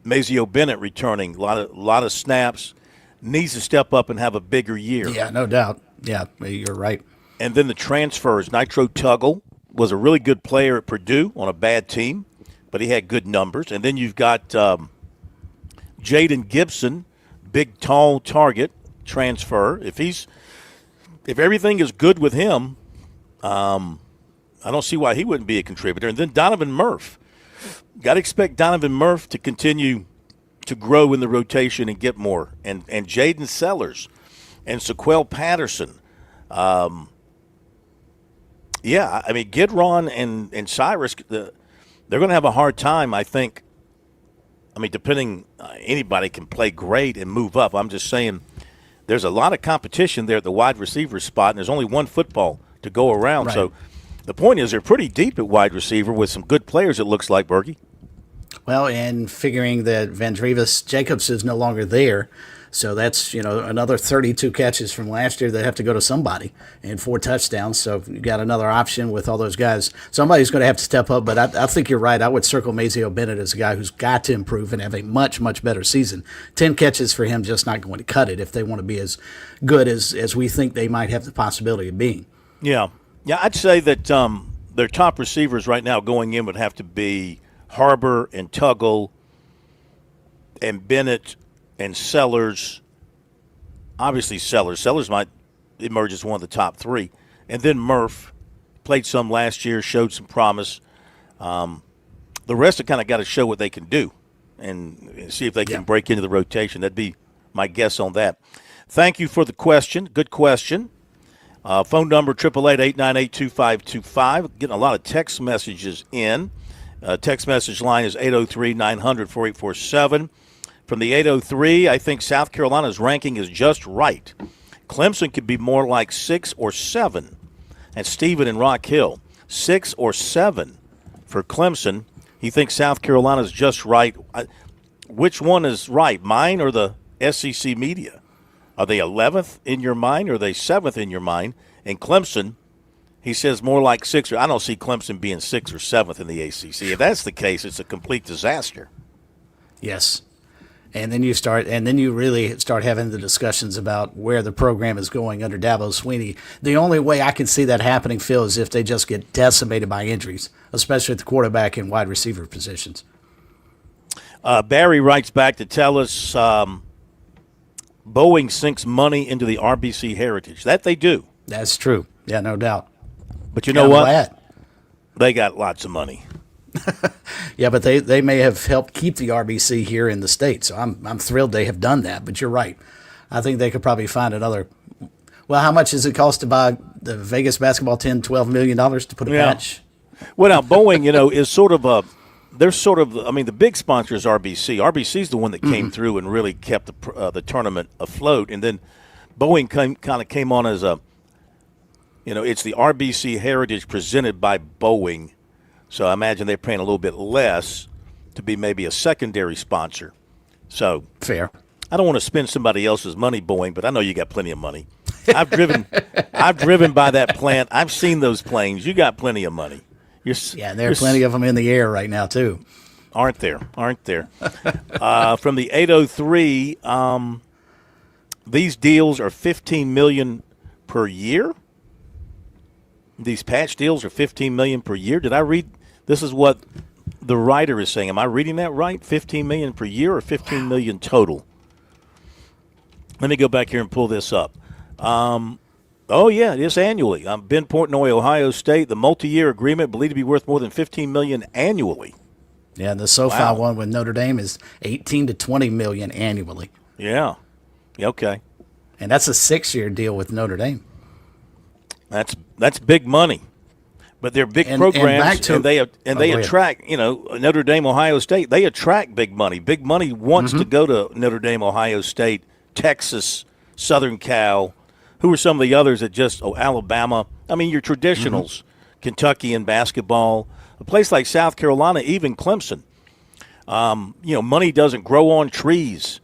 Mazio Bennett returning, a lot of snaps, needs to step up and have a bigger year. Yeah, no doubt. Yeah, you're right. And then the transfers. Nitro Tuggle was a really good player at Purdue on a bad team, but he had good numbers. And then you've got Jaden Gibson, big, tall target transfer. If everything is good with him, I don't see why he wouldn't be a contributor. And then Donovan Murph. Got to expect Donovan Murph to continue to grow in the rotation and get more. And Jaden Sellers and Sequel Patterson. Gidron and Cyrus, they're going to have a hard time, I think. I mean, depending, anybody can play great and move up. I'm just saying there's a lot of competition there at the wide receiver spot, and there's only one football to go around. Right. So the point is they're pretty deep at wide receiver with some good players, it looks like, Berkey. Well, and figuring that Vandrevis Jacobs is no longer there, so that's, another 32 catches from last year that have to go to somebody and 4 touchdowns. So you got another option with all those guys. Somebody's going to have to step up, but I think you're right. I would circle Mazio Bennett as a guy who's got to improve and have a much, much better season. 10 catches for him just not going to cut it if they want to be as good as we think they might have the possibility of being. Yeah, I'd say that their top receivers right now going in would have to be Harbor and Tuggle and Bennett and Sellers. Obviously Sellers. Sellers might emerge as one of the top 3. And then Murph played some last year, showed some promise. The rest have kind of got to show what they can do and see if they can break into the rotation. That'd be my guess on that. Thank you for the question. Good question. Phone number 888-898-2525. Getting a lot of text messages in. Text message line is 803-900-4847. From the 803, I think South Carolina's ranking is just right. Clemson could be more like 6 or 7. And Stephen in Rock Hill, 6 or 7 for Clemson. He thinks South Carolina's just right. Which one is right, mine or the SEC media? Are they 11th in your mind or are they 7th in your mind? And Clemson, he says more like 6. I don't see Clemson being 6th or 7th in the ACC. If that's the case, it's a complete disaster. Yes. And then you really start having the discussions about where the program is going under Dabo Swinney. The only way I can see that happening, Phil, is if they just get decimated by injuries, especially at the quarterback and wide receiver positions. Barry writes back to tell us Boeing sinks money into the RBC heritage. That they do. That's true. Yeah, no doubt. But you know what? Glad. They got lots of money. Yeah, but they may have helped keep the RBC here in the state, so I'm thrilled they have done that. But you're right. I think they could probably find another. Well, how much does it cost to buy the Vegas basketball $10, $12 million to put a patch? Well, now Boeing, is sort of a. They're sort of. I mean, the big sponsor is RBC. RBC's the one that came through and really kept the tournament afloat, and then Boeing kind of came on as a. It's the RBC Heritage presented by Boeing. So I imagine they're paying a little bit less to be maybe a secondary sponsor. So fair. I don't want to spend somebody else's money, Boeing, but I know you got plenty of money. I've driven by that plant. I've seen those planes. You got plenty of money. And there are plenty of them in the air right now too. Aren't there? From the 803, these deals are $15 million per year. These patch deals are $15 million per year. Did I read? This is what the writer is saying. Am I reading that right? $15 million per year or $15 million total? Let me go back here and pull this up. Oh yeah, it is annually. Ben Portnoy, Ohio State. The multi-year agreement believed to be worth more than $15 million annually. Yeah, the SoFi one with Notre Dame is $18 to $20 million annually. Yeah. Okay. And that's a 6-year deal with Notre Dame. That's big money, but they're big programs, and they attract. Notre Dame, Ohio State. They attract big money. Big money wants to go to Notre Dame, Ohio State, Texas, Southern Cal. Who are some of the others that Alabama? I mean, your traditionals, Kentucky in basketball. A place like South Carolina, even Clemson. Money doesn't grow on trees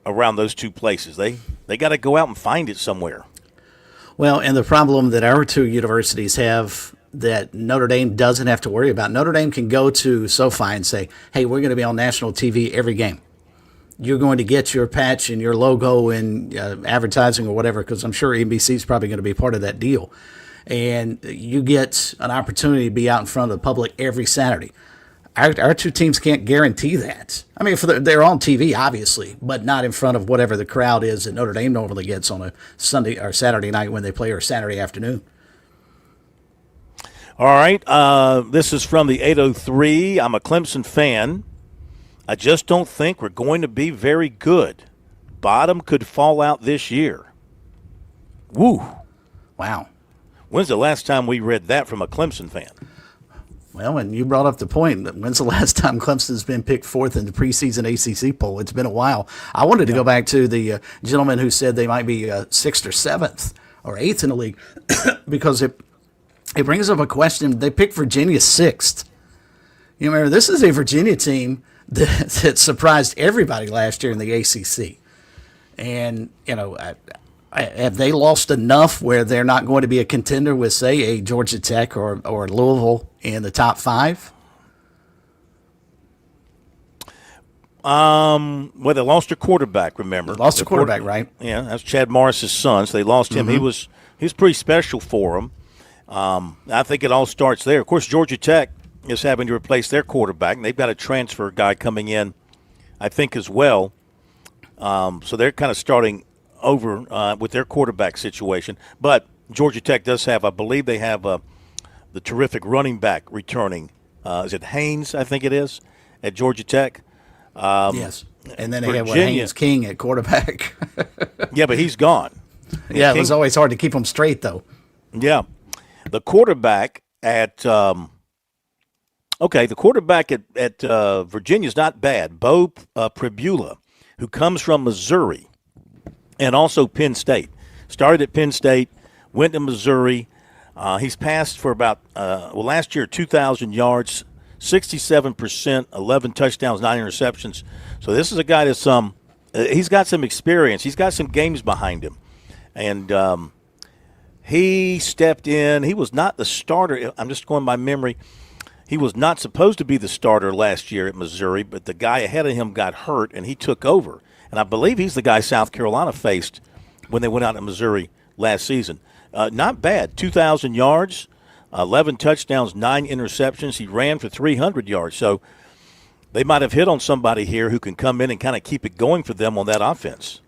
around those two places. They got to go out and find it somewhere. Well, and the problem that our two universities have that Notre Dame doesn't have to worry about, Notre Dame can go to SoFi and say, hey, we're going to be on national TV every game. You're going to get your patch and your logo and advertising or whatever, because I'm sure NBC is probably going to be part of that deal. And you get an opportunity to be out in front of the public every Saturday. Our two teams can't guarantee that. I mean, they're on TV, obviously, but not in front of whatever the crowd is that Notre Dame normally gets on a Sunday or Saturday night when they play, or Saturday afternoon. All right. This is from the 803. I'm a Clemson fan. I just don't think we're going to be very good. Bottom could fall out this year. Woo. Wow. When's the last time we read that from a Clemson fan? Well, and you brought up the point. When's the last time Clemson's been picked 4th in the preseason ACC poll? It's been a while. I wanted to go back to the gentleman who said they might be 6th or 7th or 8th in the league because it brings up a question. They picked Virginia 6th. You remember, this is a Virginia team that surprised everybody last year in the ACC. And, have they lost enough where they're not going to be a contender with, say, a Georgia Tech or Louisville in the top 5? Well, they lost their quarterback, remember. Lost their quarterback, right? Yeah, that's Chad Morris's son, so they lost him. He was pretty special for them. I think it all starts there. Of course, Georgia Tech is having to replace their quarterback, and they've got a transfer guy coming in, I think, as well. So they're kind of starting over with their quarterback situation. But Georgia Tech does have, I believe they have the terrific running back returning. Is it Haynes, I think it is, at Georgia Tech? Yes. And then they have Haynes King at quarterback. Yeah, but he's gone. Yeah, it was always hard to keep them straight, though. Yeah. The quarterback at Okay, the quarterback at Virginia is not bad. Bo Pribula, who comes from Missouri and also Penn State. Started at Penn State, went to Missouri. He's passed for about, last year, 2,000 yards, 67%, 11 touchdowns, 9 interceptions. So this is a guy that's he's got some experience. He's got some games behind him. And he stepped in. He was not the starter. I'm just going by memory. He was not supposed to be the starter last year at Missouri, but the guy ahead of him got hurt, and he took over. And I believe he's the guy South Carolina faced when they went out to Missouri last season. Not bad. 2,000 yards, 11 touchdowns, 9 interceptions. He ran for 300 yards. So they might have hit on somebody here who can come in and kind of keep it going for them on that offense.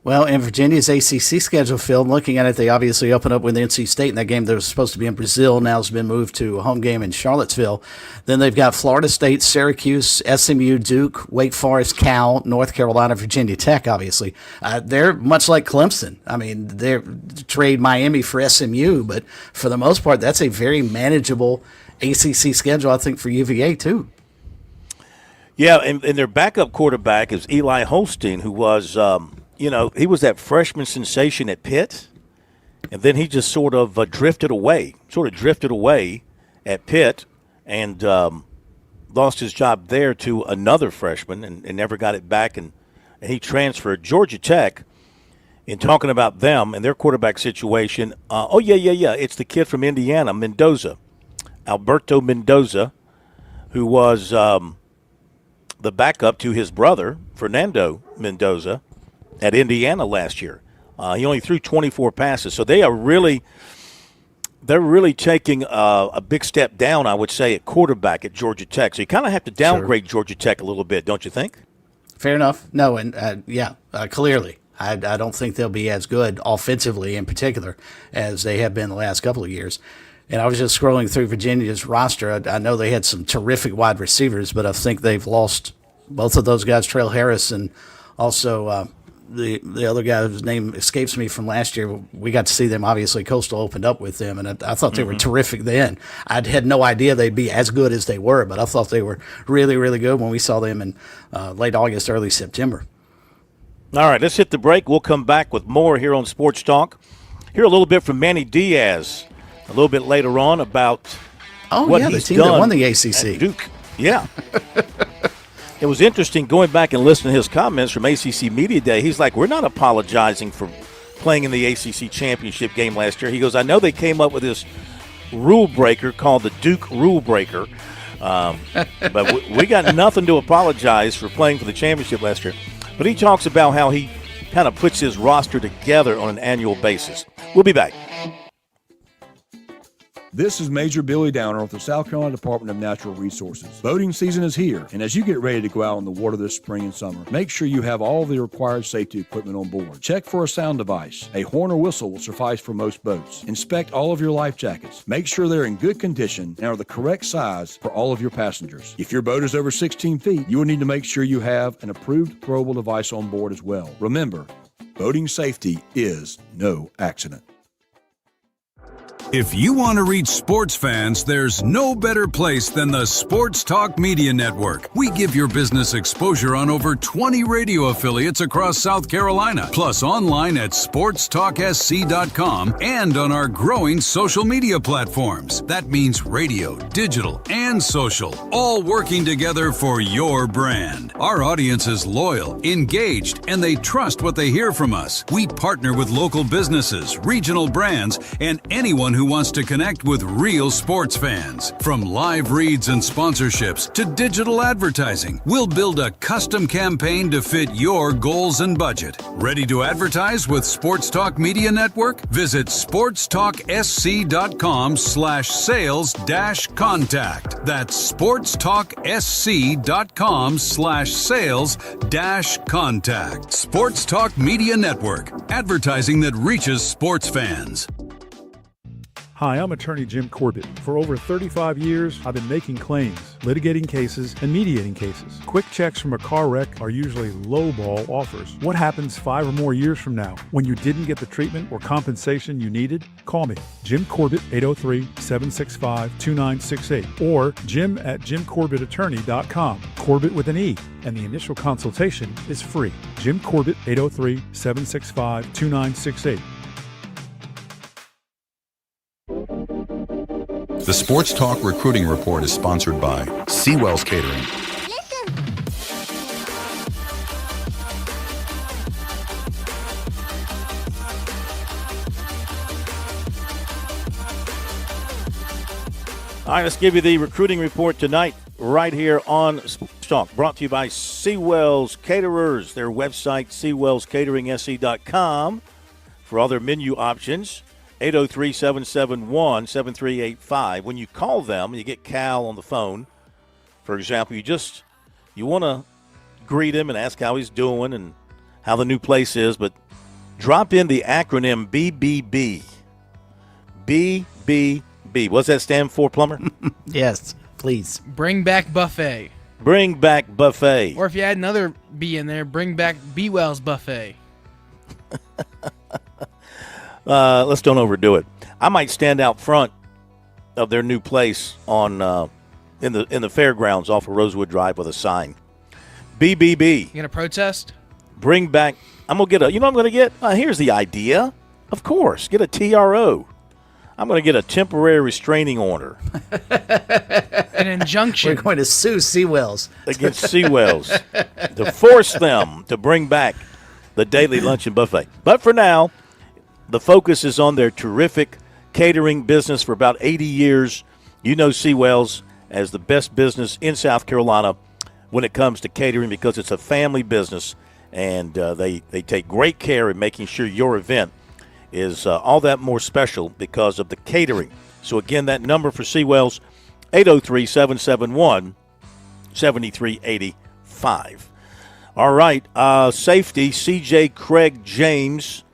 Well, in Virginia's ACC schedule, Phil, looking at it, they obviously opened up with NC State in that game that was supposed to be in Brazil. Now has been moved to a home game in Charlottesville. Then they've got Florida State, Syracuse, SMU, Duke, Wake Forest, Cal, North Carolina, Virginia Tech, obviously. They're much like Clemson. I mean, they trade Miami for SMU, but for the most part, that's a very manageable ACC schedule, I think, for UVA, too. Yeah, and their backup quarterback is Eli Holstein, who was he was that freshman sensation at Pitt, and then he just sort of drifted away at Pitt and lost his job there to another freshman and never got it back, and he transferred. Georgia Tech, in talking about them and their quarterback situation, it's the kid from Indiana, Mendoza, Alberto Mendoza, who was the backup to his brother, Fernando Mendoza, at Indiana last year. He only threw 24 passes. So they're really taking a big step down, I would say, at quarterback at Georgia Tech. So you kind of have to downgrade Georgia Tech a little bit, don't you think? Fair enough. No, and clearly. I don't think they'll be as good offensively in particular as they have been the last couple of years. And I was just scrolling through Virginia's roster. I know they had some terrific wide receivers, but I think they've lost both of those guys, Trail Harris and also the other guy whose name escapes me from last year. We got to see them. Obviously, Coastal opened up with them, and I thought they were terrific then. I had no idea they'd be as good as they were, but I thought they were really, really good when we saw them in late August, early September. All right, let's hit the break. We'll come back with more here on Sports Talk. Hear a little bit from Manny Diaz a little bit later on about what he's the team done that won the ACC. at Duke. Yeah. It was interesting going back and listening to his comments from ACC Media Day. He's like, we're not apologizing for playing in the ACC championship game last year. He goes, I know they came up with this rule breaker called the Duke Rule Breaker, but we got nothing to apologize for playing for the championship last year. But he talks about how he kind of puts his roster together on an annual basis. We'll be back. This is Major Billy Downer with the South Carolina Department of Natural Resources. Boating season is here, and as you get ready to go out on the water this spring and summer, make sure you have all the required safety equipment on board. Check for a sound device. A horn or whistle will suffice for most boats. Inspect all of your life jackets. Make sure they're in good condition and are the correct size for all of your passengers. If your boat is over 16 feet, you will need to make sure you have an approved throwable device on board as well. Remember, boating safety is no accident. If you want to reach sports fans, there's no better place than the Sports Talk Media Network. We give your business exposure on over 20 radio affiliates across South Carolina, plus online at SportsTalkSC.com and on our growing social media platforms. That means radio, digital, and social, all working together for your brand. Our audience is loyal, engaged, and they trust what they hear from us. We partner with local businesses, regional brands, and anyone who wants to connect with real sports fans. From live reads and sponsorships to digital advertising, we'll build a custom campaign to fit your goals and budget. Ready to advertise with Sports Talk Media Network? Visit sportstalksc.com/sales-contact. That's sportstalksc.com/sales-contact. Sports Talk Media Network, advertising that reaches sports fans. Hi, I'm attorney Jim Corbett. For over 35 years, I've been making claims, litigating cases, and mediating cases. Quick checks from a car wreck are usually lowball offers. What happens 5 or more years from now when you didn't get the treatment or compensation you needed? Call me, Jim Corbett, 803-765-2968, or jim@jimcorbettattorney.com, Corbett with an E, and the initial consultation is free. Jim Corbett, 803-765-2968. The Sports Talk Recruiting Report is sponsored by Seawell's Catering. All right, let's give you the recruiting report tonight right here on Sports Talk, brought to you by Seawell's Caterers. Their website, SeawellsCateringSC.com, for all their menu options. 803-771-7385. When you call them, you get Cal on the phone. For example, you want to greet him and ask how he's doing and how the new place is, but drop in the acronym BBB. BBB. What's that stand for, Plumber? Yes, please. Bring back buffet. Bring back buffet. Or if you add another B in there, bring back B-Wells buffet. Let's don't overdo it. I might stand out front of their new place on in the fairgrounds off of Rosewood Drive with a sign. BBB. You gonna protest? Bring back. I'm gonna get a. You know what I'm gonna get? Here's the idea. Of course, get a TRO. I'm gonna get a temporary restraining order. An injunction. We're going to sue Seawells against Seawells to force them to bring back the daily luncheon buffet. But for now, the focus is on their terrific catering business for about 80 years. You know Seawells as the best business in South Carolina when it comes to catering because it's a family business, and they take great care in making sure your event is all that more special because of the catering. So, again, that number for Seawells, 803-771-7385. All right, safety, C.J. Craig James,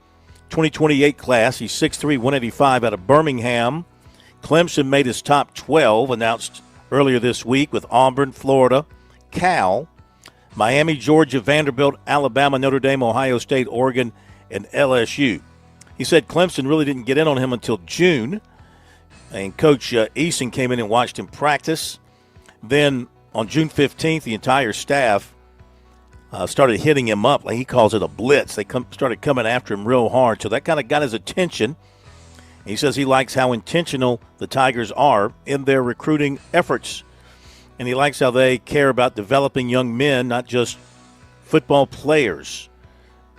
2028 class. He's 6'3", 185 out of Birmingham. Clemson made his top 12, announced earlier this week, with Auburn, Florida, Cal, Miami, Georgia, Vanderbilt, Alabama, Notre Dame, Ohio State, Oregon, and LSU. He said Clemson really didn't get in on him until June, and Coach Eason came in and watched him practice. Then on June 15th, the entire staff started hitting him up. Like he calls it a blitz. They started coming after him real hard, so that kind of got his attention. He says he likes how intentional the Tigers are in their recruiting efforts, and he likes how they care about developing young men, not just football players.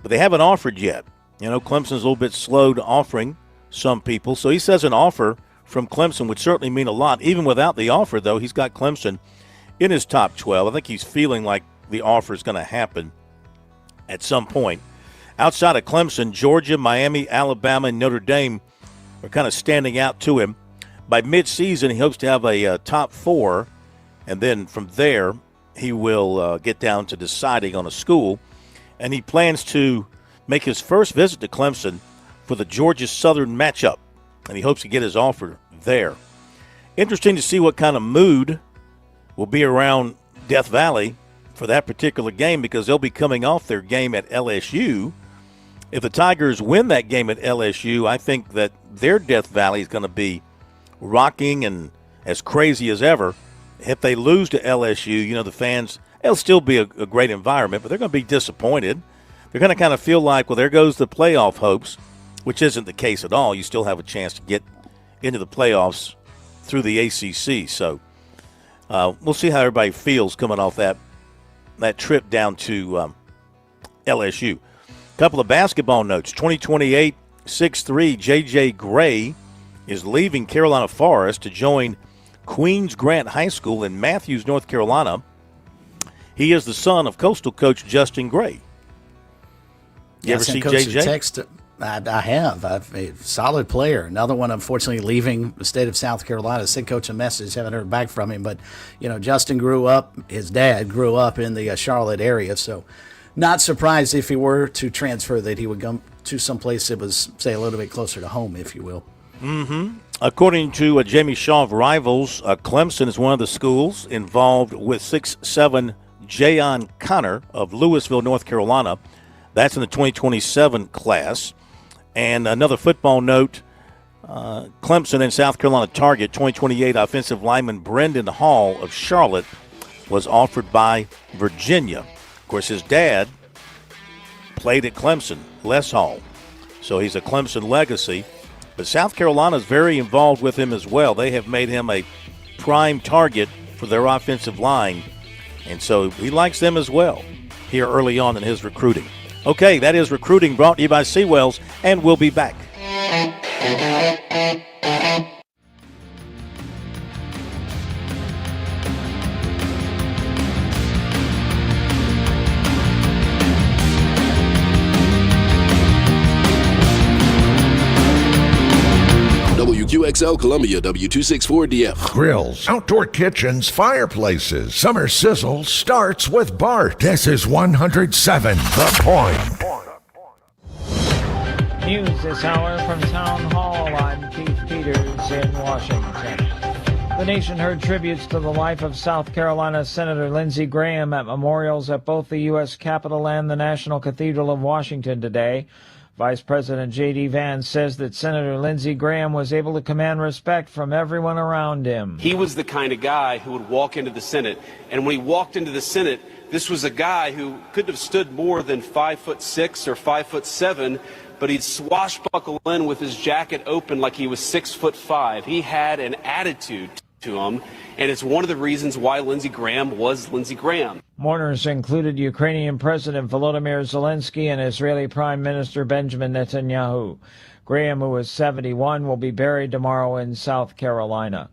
But they haven't offered yet. You know, Clemson's a little bit slow to offering some people. So he says an offer from Clemson would certainly mean a lot. Even without the offer, though, he's got Clemson in his top 12. I think he's feeling like the offer is going to happen at some point. Outside of Clemson, Georgia, Miami, Alabama, and Notre Dame are kind of standing out to him. By midseason, he hopes to have a top 4, and then from there he will get down to deciding on a school. And he plans to make his first visit to Clemson for the Georgia Southern matchup, and he hopes to get his offer there. Interesting to see what kind of mood will be around Death Valley for that particular game, because they'll be coming off their game at LSU. If the Tigers win that game at LSU, I think that their Death Valley is going to be rocking and as crazy as ever. If they lose to LSU, you know, the fans, it'll still be a great environment, but they're going to be disappointed. They're going to kind of feel like, well, there goes the playoff hopes, which isn't the case at all. You still have a chance to get into the playoffs through the ACC. So we'll see how everybody feels coming off that trip down to LSU. A couple of basketball notes. 2028 6'3", J.J. Gray is leaving Carolina Forest to join Queens Grant High School in Matthews, North Carolina. He is the son of Coastal coach Justin Gray. You ever see JJ? Text, I have. A solid player. Another one, unfortunately, leaving the state of South Carolina. Sent coach a message. Haven't heard back from him. But, you know, Justin grew up, his dad grew up in the Charlotte area. So not surprised if he were to transfer that he would come to someplace that was, say, a little bit closer to home, if you will. Mm-hmm. According to Jamie Shaw of Rivals, Clemson is one of the schools involved with 6'7" Jayon Connor of Louisville, North Carolina. That's in the 2027 class. And another football note, Clemson and South Carolina target 2028 offensive lineman Brendan Hall of Charlotte was offered by Virginia. Of course, his dad played at Clemson, Les Hall. So he's a Clemson legacy. But South Carolina is very involved with him as well. They have made him a prime target for their offensive line. And so he likes them as well here early on in his recruiting. Okay, that is recruiting brought to you by Seawells, and we'll be back. WQXL Columbia, W264DF. Grills, outdoor kitchens, fireplaces. Summer sizzle starts with Bart. This is 107 The Point. News this hour from Town Hall. I'm Keith Peters in Washington. The nation heard tributes to the life of South Carolina Senator Lindsey Graham at memorials at both the U.S. Capitol and the National Cathedral of Washington today. Vice President J.D. Vance says that Senator Lindsey Graham was able to command respect from everyone around him. He was the kind of guy who would walk into the Senate, and when he walked into the Senate, this was a guy who couldn't have stood more than 5'6" or 5'7", but he'd swashbuckle in with his jacket open like he was 6'5". He had an attitude to him, and it's one of the reasons why Lindsey Graham was Lindsey Graham. Mourners included Ukrainian President Volodymyr Zelensky and Israeli Prime Minister Benjamin Netanyahu. Graham, who was 71, will be buried tomorrow in South Carolina.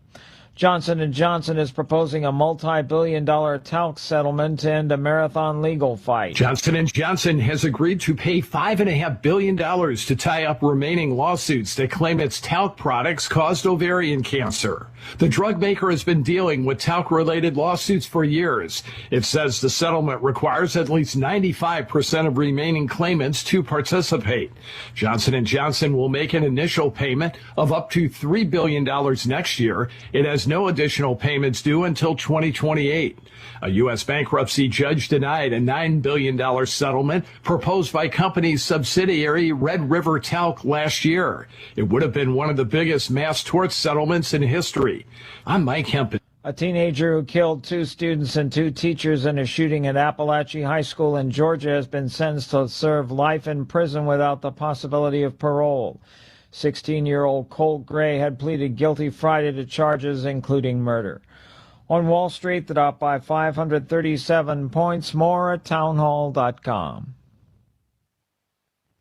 Johnson & Johnson is proposing a multi-billion-dollar talc settlement to end a marathon legal fight. Johnson & Johnson has agreed to pay $5.5 billion to tie up remaining lawsuits that claim its talc products caused ovarian cancer. The drug maker has been dealing with talc-related lawsuits for years. It says the settlement requires at least 95% of remaining claimants to participate. Johnson & Johnson will make an initial payment of up to $3 billion next year. It has no additional payments due until 2028. A U.S. bankruptcy judge denied a $9 billion settlement proposed by company's subsidiary Red River Talc last year. It would have been one of the biggest mass tort settlements in history. I'm Mike Hempel. A teenager who killed 2 students and 2 teachers in a shooting at Appalachia High School in Georgia has been sentenced to serve life in prison without the possibility of parole. 16-year-old Colt Gray had pleaded guilty Friday to charges including murder. On Wall Street, the Dow by 537 points. More at townhall.com.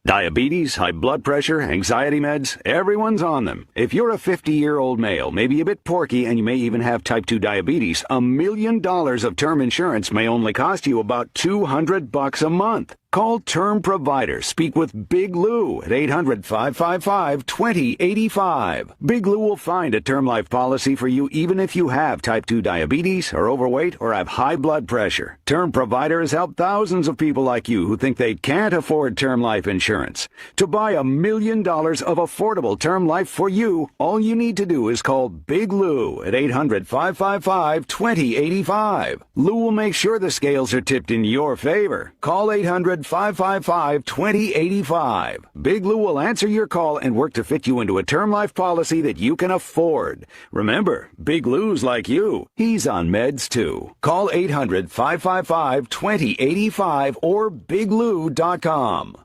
Diabetes, high blood pressure, anxiety meds, everyone's on them. If you're a 50-year-old male, maybe a bit porky, and you may even have type 2 diabetes, $1 million of term insurance may only cost you about $200 a month. Call Term Provider. Speak with Big Lou at 800-555-2085. Big Lou will find a term life policy for you even if you have type 2 diabetes, are overweight, or have high blood pressure. Term Provider has helped thousands of people like you who think they can't afford term life insurance. To buy $1 million of affordable term life for you, all you need to do is call Big Lou at 800-555-2085. Lou will make sure the scales are tipped in your favor. Call 800-555-2085. Big Lou will answer your call and work to fit you into a term life policy that you can afford. Remember, Big Lou's like you. He's on meds too. Call 800-555-2085 or biglou.com.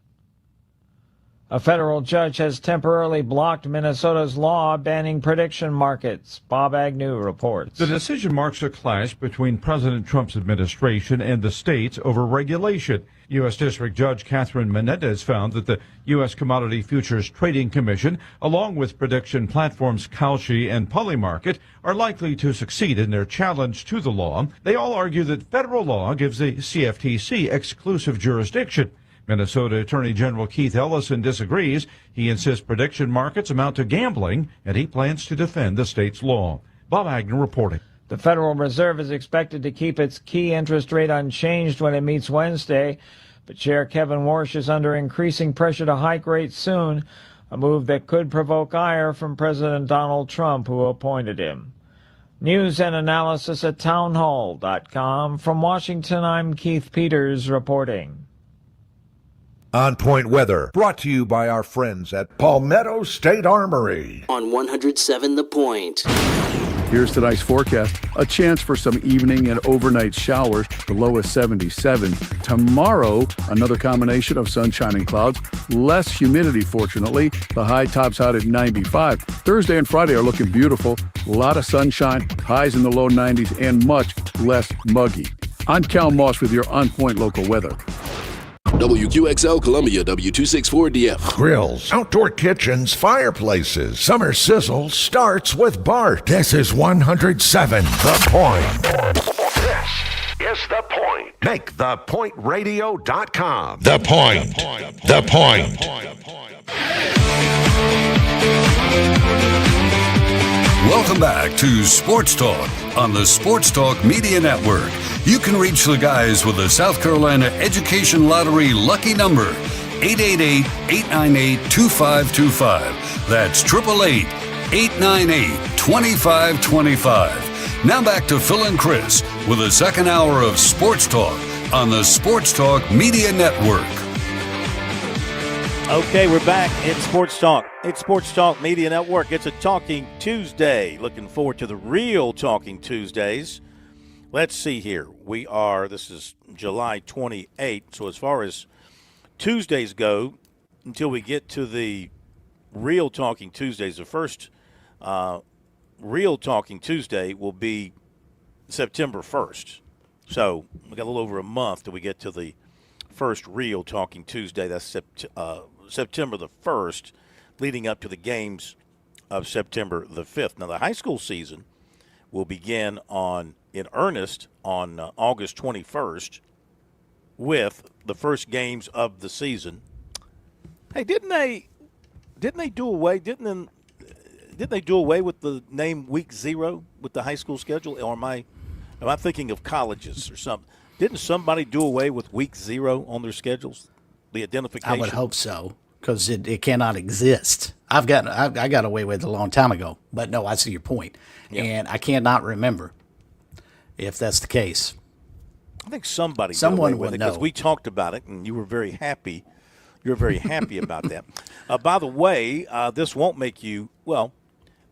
A federal judge has temporarily blocked Minnesota's law banning prediction markets. Bob Agnew reports. The decision marks a clash between President Trump's administration and the states over regulation. U.S. District Judge Catherine Menendez found that the U.S. Commodity Futures Trading Commission, along with prediction platforms Kalshi and Polymarket, are likely to succeed in their challenge to the law. They all argue that federal law gives the CFTC exclusive jurisdiction. Minnesota Attorney General Keith Ellison disagrees. He insists prediction markets amount to gambling, and he plans to defend the state's law. Bob Agnew reporting. The Federal Reserve is expected to keep its key interest rate unchanged when it meets Wednesday, but Chair Kevin Warsh is under increasing pressure to hike rates soon. a move that could provoke ire from President Donald Trump, who appointed him. News and analysis at townhall.com. From Washington, I'm Keith Peters reporting. On Point Weather, brought to you by our friends at Palmetto State Armory. On 107 The Point. Here's tonight's forecast. A chance for some evening and overnight showers. The low is 77. Tomorrow, another combination of sunshine and clouds. Less humidity, fortunately. The high tops out at 95. Thursday and Friday are looking beautiful. A lot of sunshine, highs in the low 90s, and much less muggy. I'm Cal Moss with your On Point local weather. WQXL Columbia, W264DF. Grills, outdoor kitchens, fireplaces. Summer sizzle starts with Bart. This is 107 The Point. This is The Point. Make thepointradio.com. The Point. The Point. Welcome back to Sports Talk on the Sports Talk Media Network. You can reach the guys with the South Carolina Education Lottery lucky number, 888-898-2525. That's 888-898-2525. Now back to Phil and Chris with the second hour of Sports Talk on the Sports Talk Media Network. Okay, we're back in Sports Talk. It's Sports Talk Media Network. It's a Talking Tuesday. Looking forward to the real Talking Tuesdays. Let's see here. This is July 28th. So as far as Tuesdays go, until we get to the real Talking Tuesdays, the first real Talking Tuesday will be September 1st. So we got a little over a month till we get to the first real Talking Tuesday. That's September the 1st, leading up to the games of September the 5th. Now, the high school season will begin in earnest on August 21st with the first games of the season. Hey, didn't they do away with the name Week 0 with the high school schedule? Or am I thinking of colleges or something? Didn't somebody do away with Week 0 on their schedules? The identification. I would hope so, because it cannot exist. I got away with it a long time ago, but no, I see your point, and I cannot remember if that's the case. I think someone would know, because we talked about it, and you were very happy. You're very happy about that. By the way, this won't make you the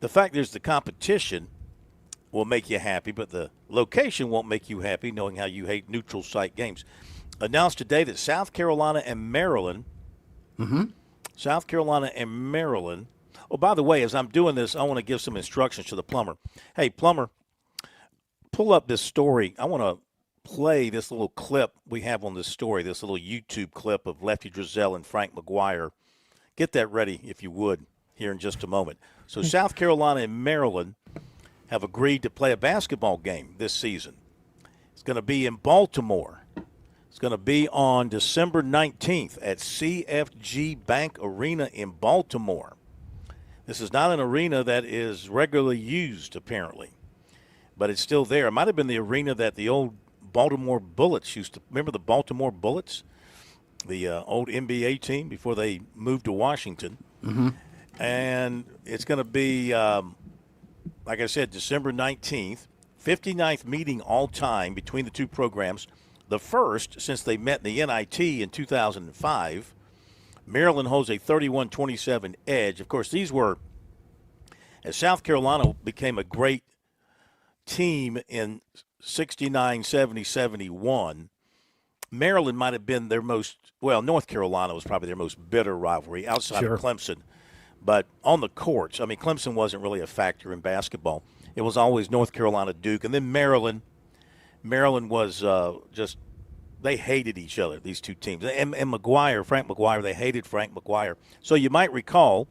fact there's the competition will make you happy, but the location won't make you happy, knowing how you hate neutral site games. Announced today that South Carolina and Maryland. South Carolina and Maryland. Oh, by the way, as I'm doing this, I want to give some instructions to the plumber. Hey, plumber, pull up this story. I want to play this little clip we have on this story, this little YouTube clip of Lefty Driesell and Frank McGuire. Get that ready, if you would, here in just a moment. So South Carolina and Maryland have agreed to play a basketball game this season. It's going to be in Baltimore. It's going to be on December 19th at CFG Bank Arena in Baltimore. This is not an arena that is regularly used, apparently, but it's still there. It might have been the arena that the old Baltimore Bullets used to – remember the Baltimore Bullets, the old NBA team before they moved to Washington? And it's going to be, like I said, December 19th, 59th meeting all time between the two programs. The first since they met in the NIT in 2005. Maryland holds a 31-27 edge. Of course, these were, as South Carolina became a great team in 69, 70, 71, Maryland might have been their most, North Carolina was probably their most bitter rivalry outside of Clemson. But on the courts, I mean, Clemson wasn't really a factor in basketball. It was always North Carolina, Duke, and then Maryland was they hated each other, these two teams. And Frank McGuire, they hated Frank McGuire. So you might recall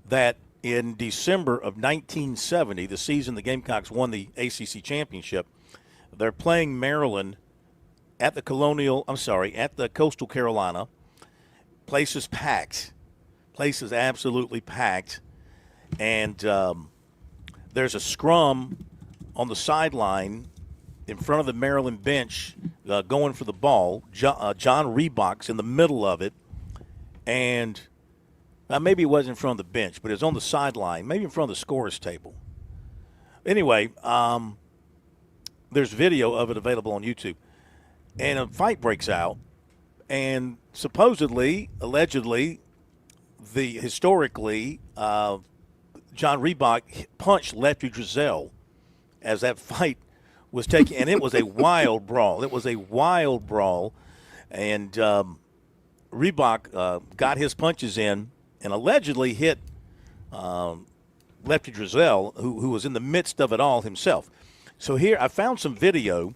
that in December of 1970, the season the Gamecocks won the ACC championship, they're playing Maryland at the Coastal Carolina. Place is packed. Place is absolutely packed. And there's a scrum on the sideline in front of the Maryland bench going for the ball. John Reebok's in the middle of it. And Maybe it wasn't in front of the bench, but it was on the sideline, maybe in front of the scorer's table. Anyway, there's video of it available on YouTube. And a fight breaks out, and supposedly, allegedly, historically, John Reebok punched Lefty Driesell as that fight was taking, and it was a wild brawl. It was a wild brawl, and Reebok got his punches in and allegedly hit Lefty Driesell, who was in the midst of it all himself. So here I found some video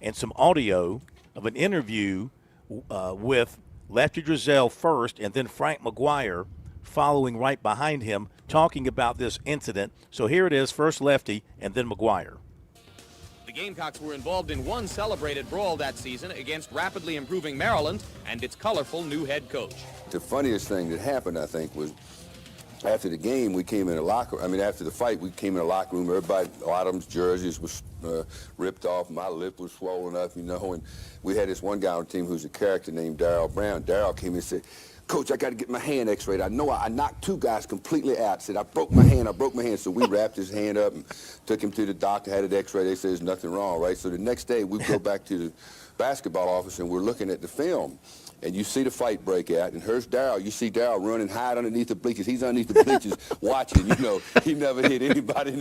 and some audio of an interview with Lefty Driesell first and then Frank McGuire following right behind him talking about this incident. So here it is, first Lefty and then McGuire. The Gamecocks were involved in one celebrated brawl that season against rapidly improving Maryland and its colorful new head coach. The funniest thing that happened, I think, was after the game, we came in a locker. I mean, after the fight, we came in a locker room. Everybody, a lot of them's jerseys was ripped off. My lip was swollen up, you know. And we had this one guy on the team who's a character named Darryl Brown. Darryl came in and said, "Coach, I got to get my hand x-rayed. I know I knocked two guys completely out." Said, I broke my hand. So we wrapped his hand up and took him to the doctor, had it x-rayed. They said there's nothing wrong, right? So the next day, we go back to the basketball office, and we're looking at the film. And you see the fight break out, and here's Darryl. You see Darryl running, hide underneath the bleachers. He's underneath the bleachers watching, you know. He never hit anybody.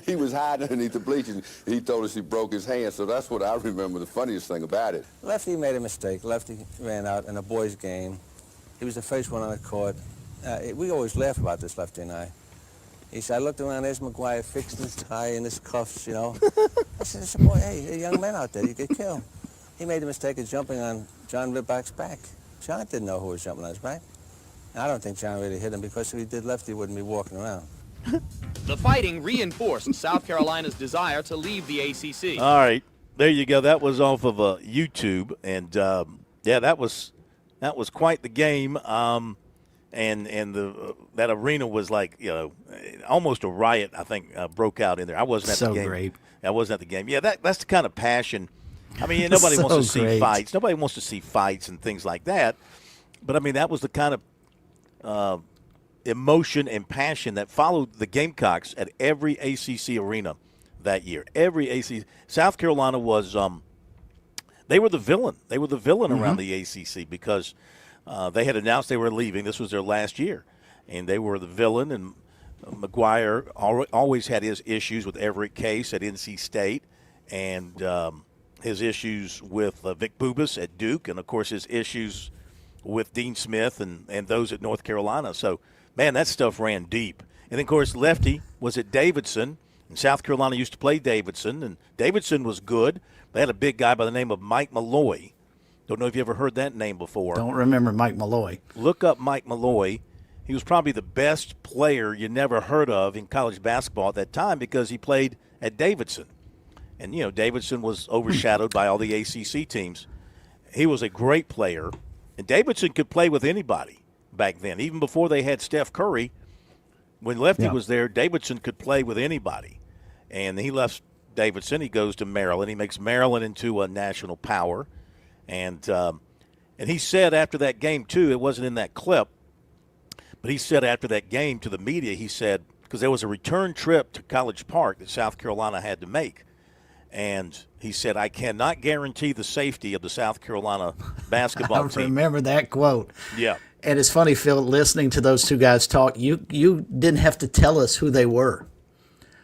He was hiding underneath the bleachers. He told us he broke his hand, so that's what I remember, the funniest thing about it. Lefty made a mistake. Lefty ran out in a boys' game. He was the first one on the court. We always laugh about this, Lefty and I. He said, I looked around, there's McGuire fixing his tie and his cuffs, you know. I said, boy, hey, a young man out there, you get killed. He made the mistake of jumping on John Reebok's back. John didn't know who was jumping on his back. And I don't think John really hit him, because if he did, Lefty wouldn't be walking around. The fighting reinforced South Carolina's desire to leave the ACC. All right, there you go. That was off of YouTube, and yeah, that was quite the game. And that arena was like, you know, almost a riot. I think broke out in there. I wasn't at the game. Great. I wasn't at the game. Yeah, that's the kind of passion. I mean, nobody wants to see fights. Nobody wants to see fights and things like that. But I mean, that was the kind of emotion and passion that followed the Gamecocks at every ACC arena that year. Every ACC. South Carolina was they were the villain. They were the villain around the ACC because they had announced they were leaving. This was their last year, and they were the villain. And McGuire always had his issues with Everett Case at NC State, and his issues with Vic Bubas at Duke, and, of course, his issues with Dean Smith and those at North Carolina. So, man, that stuff ran deep. And, of course, Lefty was at Davidson, and South Carolina used to play Davidson, and Davidson was good. They had a big guy by the name of Mike Malloy. Don't know if you ever heard that name before. Don't remember Mike Malloy. Look up Mike Malloy. He was probably the best player you never heard of in college basketball at that time because he played at Davidson. And, you know, Davidson was overshadowed by all the ACC teams. He was a great player, and Davidson could play with anybody back then. Even before they had Steph Curry, when Lefty was there, Davidson could play with anybody. And he left Davidson. He goes to Maryland. He makes Maryland into a national power. And he said after that game, too, it wasn't in that clip, but he said after that game to the media, he said, because there was a return trip to College Park that South Carolina had to make. And he said, I cannot guarantee the safety of the South Carolina basketball team. I remember that quote. Yeah. And it's funny, Phil, listening to those two guys talk, you didn't have to tell us who they were.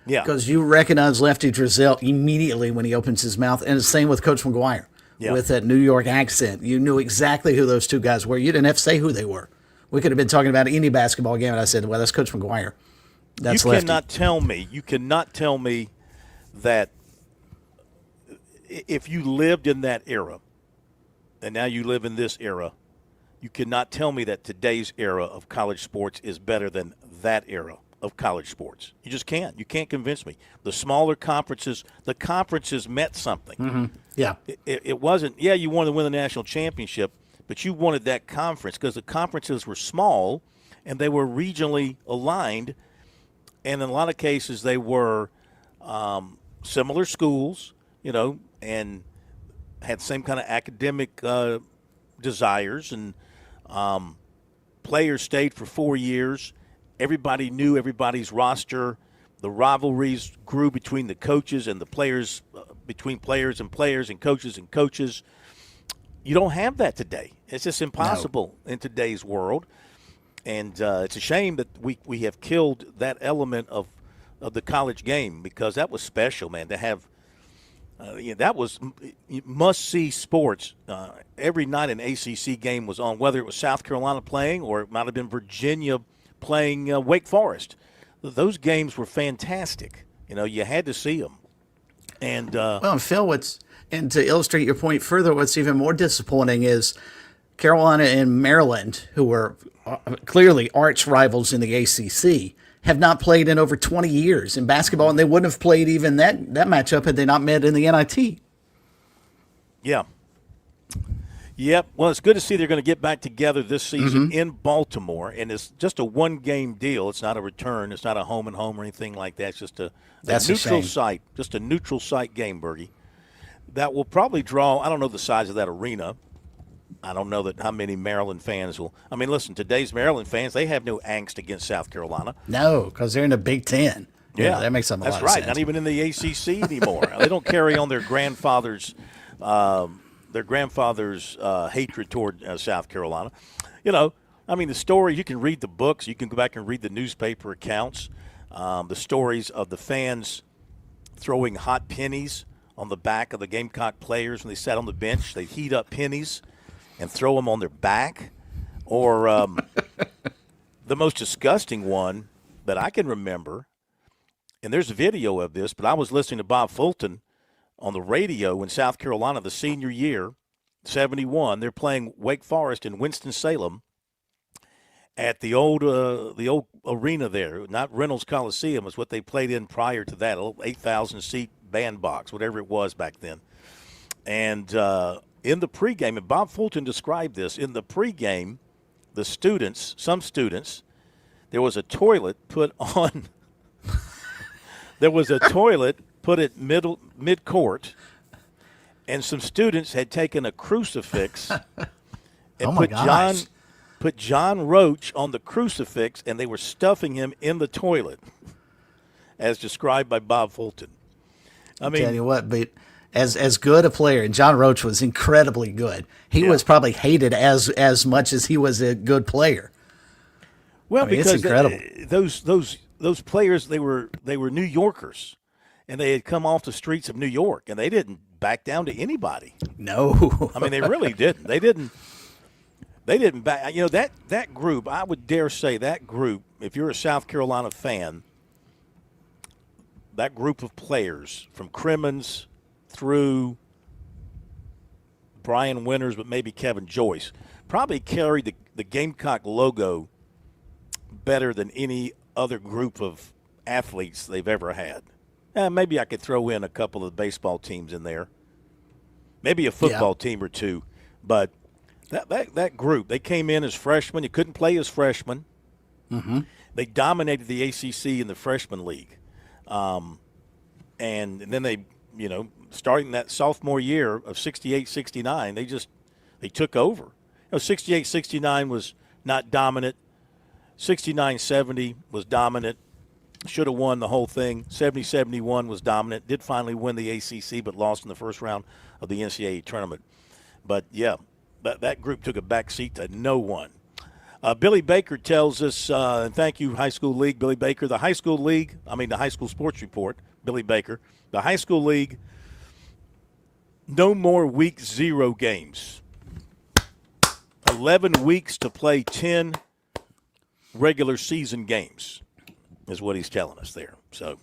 Yeah. Because you recognize Lefty Driesell immediately when he opens his mouth. And the same with Coach McGuire. Yeah. With that New York accent. You knew exactly who those two guys were. You didn't have to say who they were. We could have been talking about any basketball game, and I said, well, that's Coach McGuire. That's You Lefty. cannot tell me that if you lived in that era and now you live in this era, you cannot tell me that today's era of college sports is better than that era of college sports. You just can't. You can't convince me. The smaller conferences, the conferences meant something. Mm-hmm. Yeah. It wasn't, you wanted to win the national championship, but you wanted that conference because the conferences were small and they were regionally aligned. And in a lot of cases, they were similar schools, you know, and had same kind of academic desires and players stayed for 4 years. Everybody knew everybody's roster. The rivalries grew between the coaches and the players, between players and players and coaches and coaches. You don't have that today. It's just impossible in today's world. And it's a shame that we have killed that element of the college game, because that was special, man, to have that was must-see sports. Every night an ACC game was on, whether it was South Carolina playing or it might have been Virginia playing Wake Forest. Those games were fantastic. You had to see them. And and Phil, and to illustrate your point further, what's even more disappointing is Carolina and Maryland, who were clearly arch rivals in the ACC, have not played in over 20 years in basketball, and they wouldn't have played even that matchup had they not met in the NIT. Yeah. Yep. Well, it's good to see they're going to get back together this season in Baltimore, and it's just a one-game deal. It's not a return. It's not a home and home or anything like that. It's just a neutral site, just a neutral site game, Bergie. That will probably draw. I don't know the size of that arena. I don't know how many Maryland fans will. I mean, listen, today's Maryland fans, they have no angst against South Carolina. No, because they're in the Big Ten. Yeah, that makes them a lot of That's right. sense. Not even in the ACC anymore. They don't carry on their grandfather's hatred toward South Carolina. I mean, the story, you can read the books. You can go back and read the newspaper accounts, the stories of the fans throwing hot pennies on the back of the Gamecock players when they sat on the bench. They heat up pennies and throw them on their back. Or the most disgusting one that I can remember, and there's a video of this, but I was listening to Bob Fulton on the radio in South Carolina the senior year, 71. They're playing Wake Forest in Winston-Salem at the old arena there. Not Reynolds Coliseum is what they played in prior to that, a little 8,000-seat bandbox, whatever it was back then. And in the pregame, and Bob Fulton described this, in the pregame, some students, there was a toilet put on – there was a toilet put at mid-court, and some students had taken a crucifix and put John Roach on the crucifix, and they were stuffing him in the toilet, as described by Bob Fulton. I mean, tell you what, but as good a player, and John Roach was incredibly good. He was probably hated as much as he was a good player. Well, because it's incredible. Those players, they were New Yorkers, and they had come off the streets of New York, and they didn't back down to anybody. No, I mean, they really didn't. They didn't back. That group, I would dare say that group, if you're a South Carolina fan, that group of players from Crimmins through Brian Winters, but maybe Kevin Joyce, probably carried the Gamecock logo better than any other group of athletes they've ever had. Maybe I could throw in a couple of the baseball teams in there, maybe a football team or two, but that group, they came in as freshmen. You couldn't play as freshmen. Mm-hmm. They dominated the ACC in the freshman league. And then they, starting that sophomore year of 68-69, they took over. 68-69 was not dominant. 69-70 was dominant. Should have won the whole thing. 70-71 was dominant. Did finally win the ACC, but lost in the first round of the NCAA tournament. But, yeah, that group took a back seat to no one. Billy Baker tells us, and thank you, High School League, Billy Baker, the High School Sports Report, Billy Baker, the High School League, no more Week 0 games. 11 weeks to play 10 regular season games is what he's telling us there. So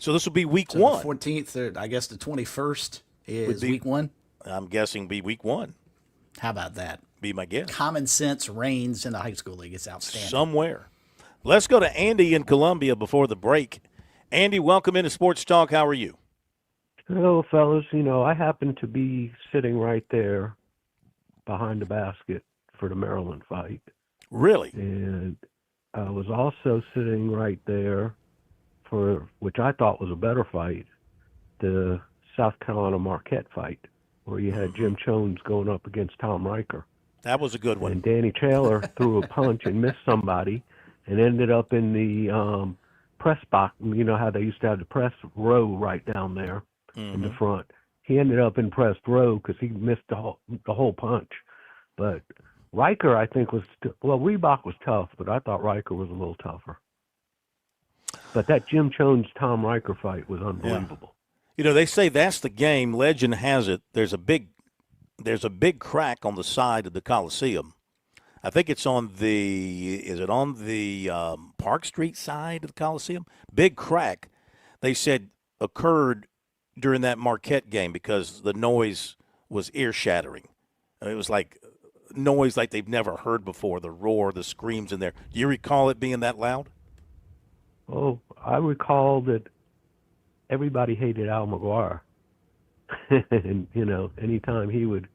this will be Week 1. The 14th, or I guess the 21st is Week 1? I'm guessing be Week 1. How about that? Be my guess. Common sense reigns in the high school league. It's outstanding. Somewhere. Let's go to Andy in Columbia before the break. Andy, welcome into Sports Talk. How are you? Hello, fellas. I happen to be sitting right there behind the basket for the Maryland fight. Really? And I was also sitting right there for, which I thought was a better fight, the South Carolina Marquette fight, where you had Jim Jones going up against Tom Riker. That was a good one. And Danny Taylor threw a punch and missed somebody and ended up in the press box. You know how they used to have the press row right down there in the front. He ended up in press row because he missed the whole punch. But Riker, I think, Reebok was tough, but I thought Riker was a little tougher. But that Jim Jones-Tom Riker fight was unbelievable. You know, they say that's the game. Legend has it. There's a big crack on the side of the Coliseum. I think it's on the Park Street side of the Coliseum? Big crack, they said, occurred during that Marquette game because the noise was ear-shattering. It was like noise like they've never heard before, the roar, the screams in there. Do you recall it being that loud? Oh, I recall that everybody hated Al McGuire. And, you know, anytime he would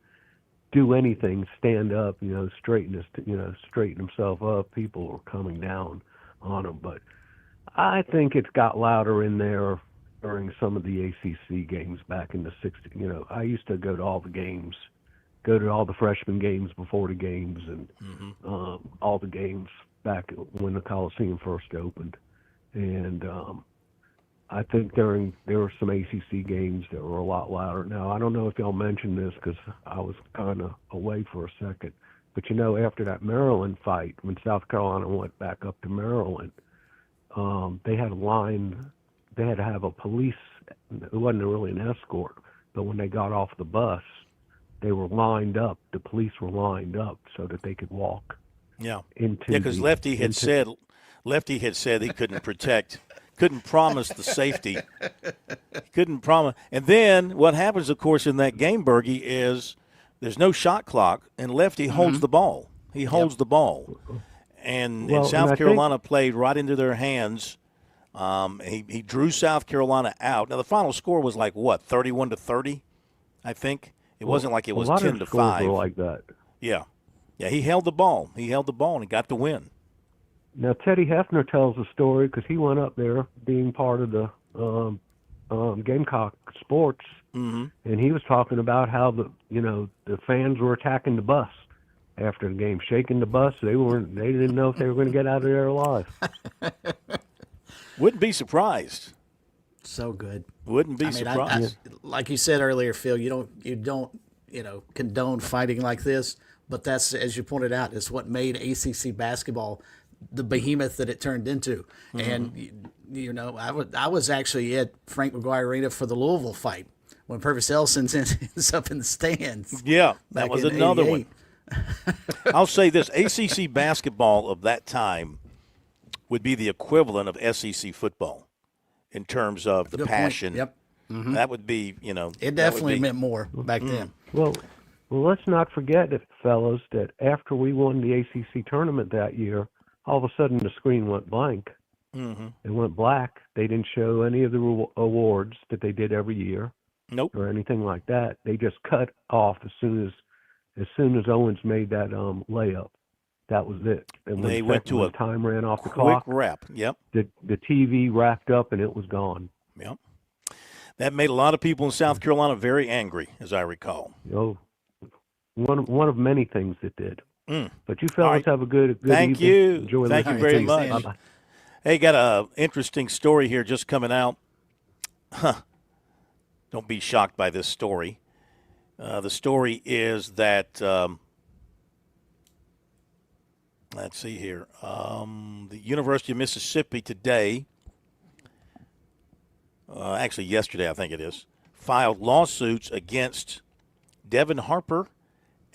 do anything, stand up, you know, straighten himself up, people were coming down on him. But I think it got louder in there during some of the ACC games back in the 60s. You know, I used to go to all the games, go to all the freshman games before the games, and all the games back when the Coliseum first opened. And I think there were some ACC games that were a lot louder. Now, I don't know if y'all mentioned this because I was kind of away for a second, but you know, after that Maryland fight, when South Carolina went back up to Maryland, they had a line. They had to have a police. It wasn't really an escort, but when they got off the bus, they were lined up. The police were lined up so that they could walk. Yeah. Because Lefty had said he couldn't protect. Couldn't promise the safety. Couldn't promise. And then what happens, of course, in that game, Bergie, is there's no shot clock, and Lefty holds the ball. He holds the ball. And South Carolina played right into their hands. He drew South Carolina out. Now, the final score was like, what, 31-30, I think? It wasn't like it was 10-5. Were like that. Yeah. Yeah, he held the ball. He held the ball, and he got the win. Now, Teddy Hefner tells a story because he went up there being part of the Gamecock Sports, and he was talking about how the fans were attacking the bus after the game, shaking the bus. They didn't know if they were going to get out of there alive. Wouldn't be surprised. So good. Wouldn't be surprised. Like you said earlier, Phil, you don't condone fighting like this, but that's, as you pointed out, is what made ACC basketball the behemoth that it turned into. And I was actually at Frank McGuire Arena for the Louisville fight when Purvis Ellison ends up in the stands. Yeah, that was another 88. One. I'll say this: ACC basketball of that time would be the equivalent of SEC football in terms of the passion. Point. Yep. That would be, it definitely meant more back then. Well, let's not forget, fellas, that after we won the ACC tournament that year, all of a sudden the screen went blank. It went black. They didn't show any of the awards that they did every year. Nope. Or anything like that. They just cut off as soon as Owens made that layup. That was it. And they went to a time ran off the clock. Quick wrap. Yep. The TV wrapped up and it was gone. Yep. That made a lot of people in South Carolina very angry, as I recall. Oh, one of many things that did. But you fellas right. have a good Thank evening. you. Enjoy Thank you very much. Bye-bye. Hey, got an interesting story here just coming out. Don't be shocked by this story. The story is that, let's see here, the University of Mississippi today, actually yesterday I think it is, filed lawsuits against Devin Harper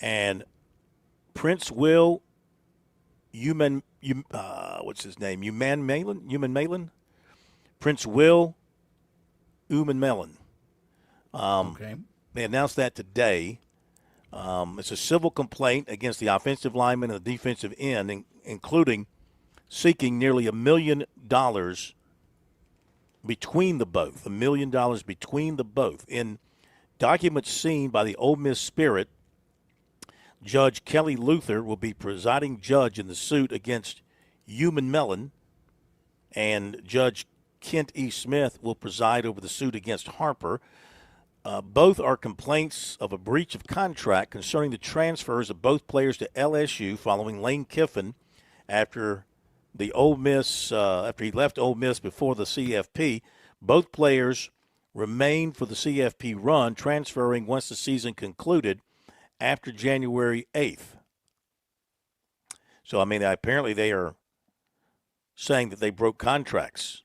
and Prince Will what's his name? Malin? Prince Will Malin. Okay. They announced that today. It's a civil complaint against the offensive lineman and the defensive end, including seeking nearly $1 million between the both. $1 million between the both. In documents seen by the Ole Miss Spirit, Judge Kelly Luther will be presiding judge in the suit against Mellon, and Judge Kent E. Smith will preside over the suit against Harper. Both are complaints of a breach of contract concerning the transfers of both players to LSU following Lane Kiffin after he left Ole Miss before the CFP. Both players remained for the CFP run, transferring once the season concluded after January 8th. So, apparently they are saying that they broke contracts.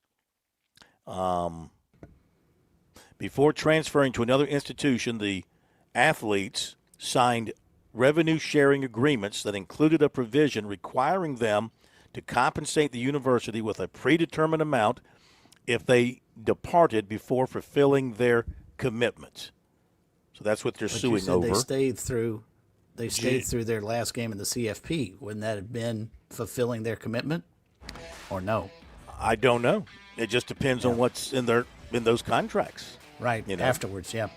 Before transferring to another institution, the athletes signed revenue-sharing agreements that included a provision requiring them to compensate the university with a predetermined amount if they departed before fulfilling their commitments. So that's what they're suing you said over. They stayed through their last game in the CFP. Wouldn't that have been fulfilling their commitment, or no? I don't know. It just depends on what's in those contracts. Right, afterwards, yeah.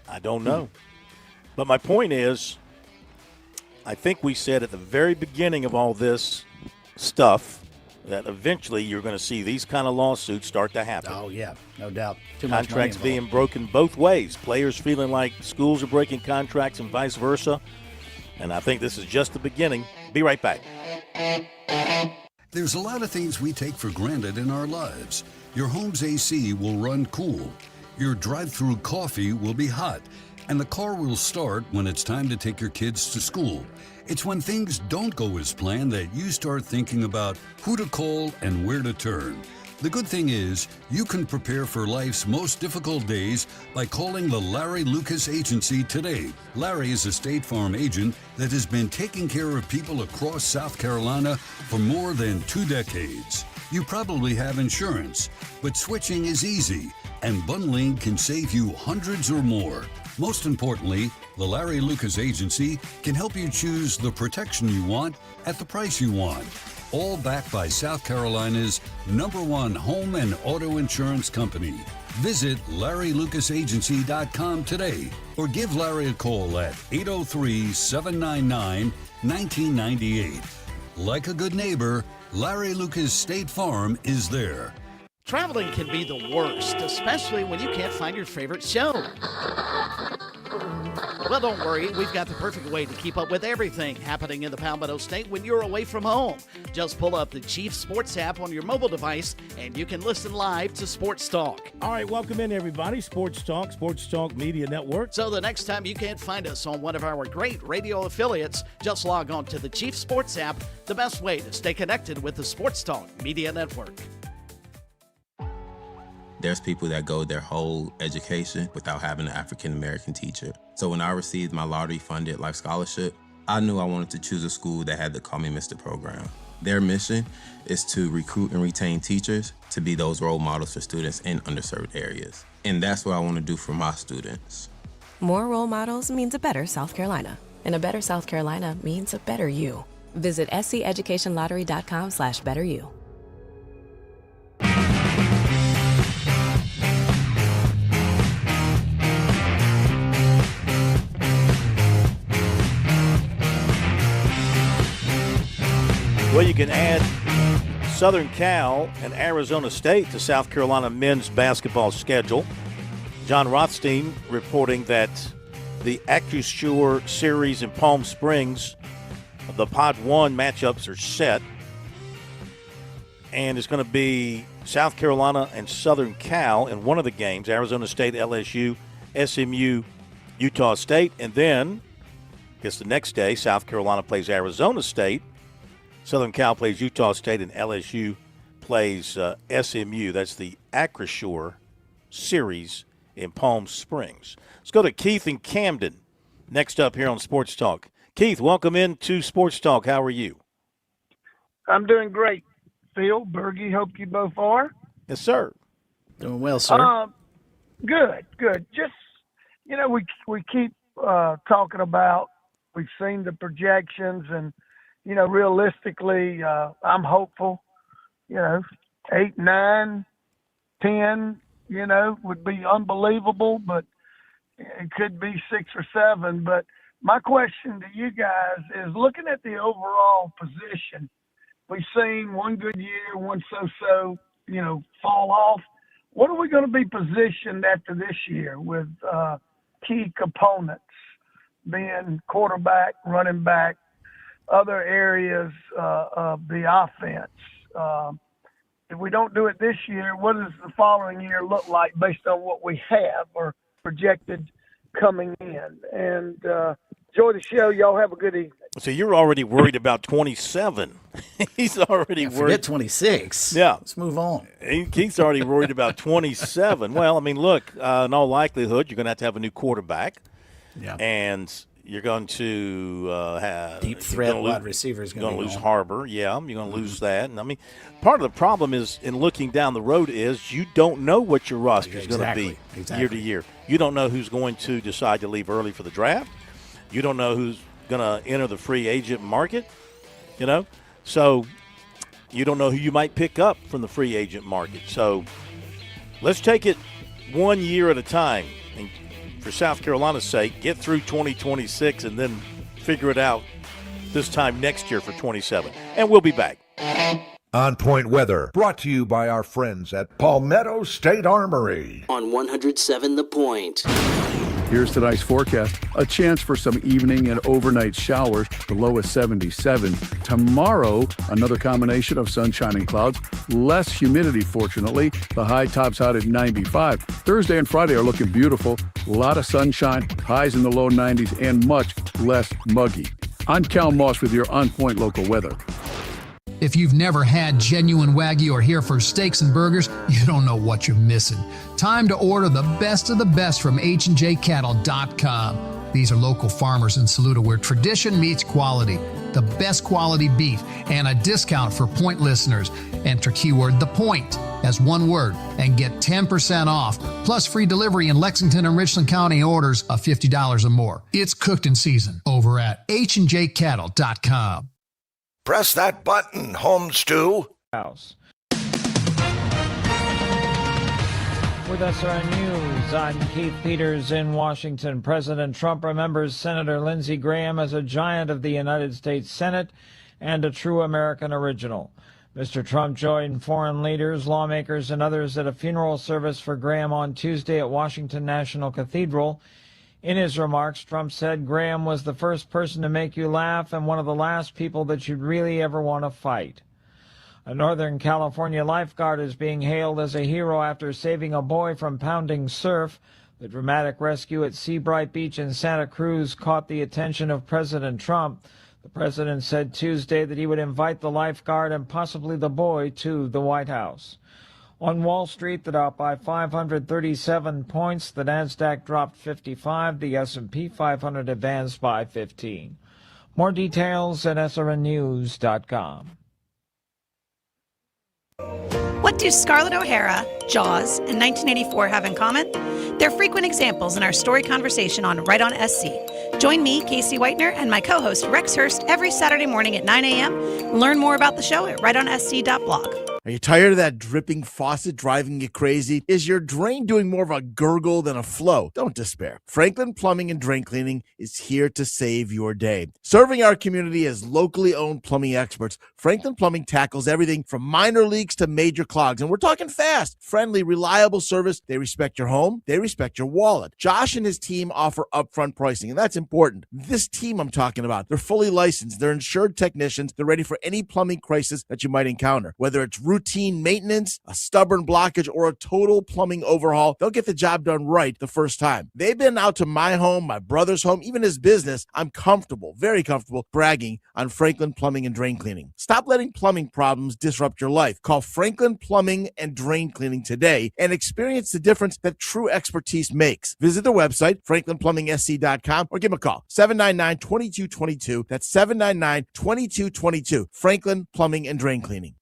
I don't know. But my point is, I think we said at the very beginning of all this stuff that eventually you're going to see these kind of lawsuits start to happen. Oh, yeah, no doubt. Too much contracts money being broken both ways. Players feeling like schools are breaking contracts and vice versa. And I think this is just the beginning. Be right back. There's a lot of things we take for granted in our lives. Your home's AC will run cool. Your drive-through coffee will be hot. And the car will start when it's time to take your kids to school. It's when things don't go as planned that you start thinking about who to call and where to turn. The good thing is, you can prepare for life's most difficult days by calling the Larry Lucas Agency today. Larry is a State Farm agent that has been taking care of people across South Carolina for more than 2 decades. You probably have insurance, but switching is easy, and bundling can save you hundreds or more. Most importantly, the Larry Lucas Agency can help you choose the protection you want at the price you want. All backed by South Carolina's #1 home and auto insurance company. Visit LarryLucasAgency.com today or give Larry a call at 803-799-1998. Like a good neighbor, Larry Lucas State Farm is there. Traveling can be the worst, especially when you can't find your favorite show. Well, don't worry. We've got the perfect way to keep up with everything happening in the Palmetto State when you're away from home. Just pull up the Chief Sports app on your mobile device, and you can listen live to Sports Talk. All right, welcome in, everybody. Sports Talk Media Network. So the next time you can't find us on one of our great radio affiliates, just log on to the Chief Sports app, the best way to stay connected with the Sports Talk Media Network. There's people that go their whole education without having an African-American teacher. So when I received my lottery-funded life scholarship, I knew I wanted to choose a school that had the Call Me Mr. program. Their mission is to recruit and retain teachers to be those role models for students in underserved areas. And that's what I want to do for my students. More role models means a better South Carolina. And a better South Carolina means a better you. Visit sceducationlottery.com/betteryou. Well, you can add Southern Cal and Arizona State to South Carolina men's basketball schedule. John Rothstein reporting that the Acrisure series in Palm Springs, the Pod 1 matchups are set. And it's going to be South Carolina and Southern Cal in one of the games, Arizona State, LSU, SMU, Utah State. And then, I guess the next day, South Carolina plays Arizona State. Southern Cal plays Utah State, and LSU plays SMU. That's the Acrisure series in Palm Springs. Let's go to Keith in Camden next up here on Sports Talk. Keith, welcome into Sports Talk. How are you? I'm doing great. Phil, Bergie, hope you both are. Yes, sir. Doing well, sir. Good. Just, we keep talking about, we've seen the projections and, realistically, I'm hopeful, 8, 9, 10, would be unbelievable, but it could be 6 or 7. But my question to you guys is, looking at the overall position, we've seen one good year, one so-so, fall off. What are we going to be positioned after this year with key components, being quarterback, running back, other areas of the offense. If we don't do it this year, what does the following year look like based on what we have or projected coming in? And enjoy the show. Y'all have a good evening. So you're already worried about 27. He's already worried. Forget 26. Yeah. Let's move on. He's already worried about 27. Well, I mean, look, in all likelihood, you're going to have a new quarterback. Yeah. And you're going to have deep threat wide receivers. You're going to lose Harbor. Yeah, you're going to lose that. And I mean, part of the problem is in looking down the road is you don't know what your roster is going to be year to year. You don't know who's going to decide to leave early for the draft. You don't know who's going to enter the free agent market, So you don't know who you might pick up from the free agent market. So let's take it 1 year at a time. And for South Carolina's sake, get through 2026 and then figure it out this time next year for 27. And we'll be back. On Point Weather, brought to you by our friends at Palmetto State Armory. On 107 The Point. Here's tonight's forecast. A chance for some evening and overnight showers. The low is 77. Tomorrow, another combination of sunshine and clouds. Less humidity, fortunately. The high tops out at 95. Thursday and Friday are looking beautiful. A lot of sunshine, highs in the low 90s, and much less muggy. I'm Cal Moss with your On Point local weather. If you've never had genuine Wagyu or Hereford steaks and burgers, you don't know what you're missing. Time to order the best of the best from HandJCattle.com. These are local farmers in Saluda where tradition meets quality. The best quality beef and a discount for Point listeners. Enter keyword The Point as one word and get 10% off, plus free delivery in Lexington and Richland County orders of $50 or more. It's cooked in season over at HandJCattle.com. Press that button, home stew. House. With SRN News, I'm Keith Peters in Washington. President Trump remembers Senator Lindsey Graham as a giant of the United States Senate and a true American original. Mr. Trump joined foreign leaders, lawmakers, and others at a funeral service for Graham on Tuesday at Washington National Cathedral. In his remarks, Trump said Graham was the first person to make you laugh and one of the last people that you'd really ever want to fight. A Northern California lifeguard is being hailed as a hero after saving a boy from pounding surf. The dramatic rescue at Seabright Beach in Santa Cruz caught the attention of President Trump. The president said Tuesday that he would invite the lifeguard and possibly the boy to the White House. On Wall Street, the Dow by 537 points. The Nasdaq dropped 55. The S&P 500 advanced by 15. More details at srnnews.com. What do Scarlett O'Hara, Jaws, and 1984 have in common? They're frequent examples in our story conversation on Right on SC. Join me, Casey Whitener, and my co-host Rex Hurst every Saturday morning at 9 a.m. Learn more about the show at rightonsc.blog. Are you tired of that dripping faucet driving you crazy? Is your drain doing more of a gurgle than a flow? Don't despair. Franklin Plumbing and Drain Cleaning is here to save your day. Serving our community as locally owned plumbing experts, Franklin Plumbing tackles everything from minor leaks to major clogs. And we're talking fast, friendly, reliable service. They respect your home. They respect your wallet. Josh and his team offer upfront pricing, and that's important. This team I'm talking about, they're fully licensed. They're insured technicians. They're ready for any plumbing crisis that you might encounter. Whether it's routine maintenance, a stubborn blockage, or a total plumbing overhaul, they'll get the job done right the first time. They've been out to my home, my brother's home, even his business. I'm comfortable, very comfortable, bragging on Franklin Plumbing and Drain Cleaning. Stop letting plumbing problems disrupt your life. Call Franklin Plumbing and Drain Cleaning today and experience the difference that true expertise makes. Visit their website, franklinplumbing.sc.com, or give them a call, 799-2222. That's 799-2222. Franklin Plumbing and Drain Cleaning.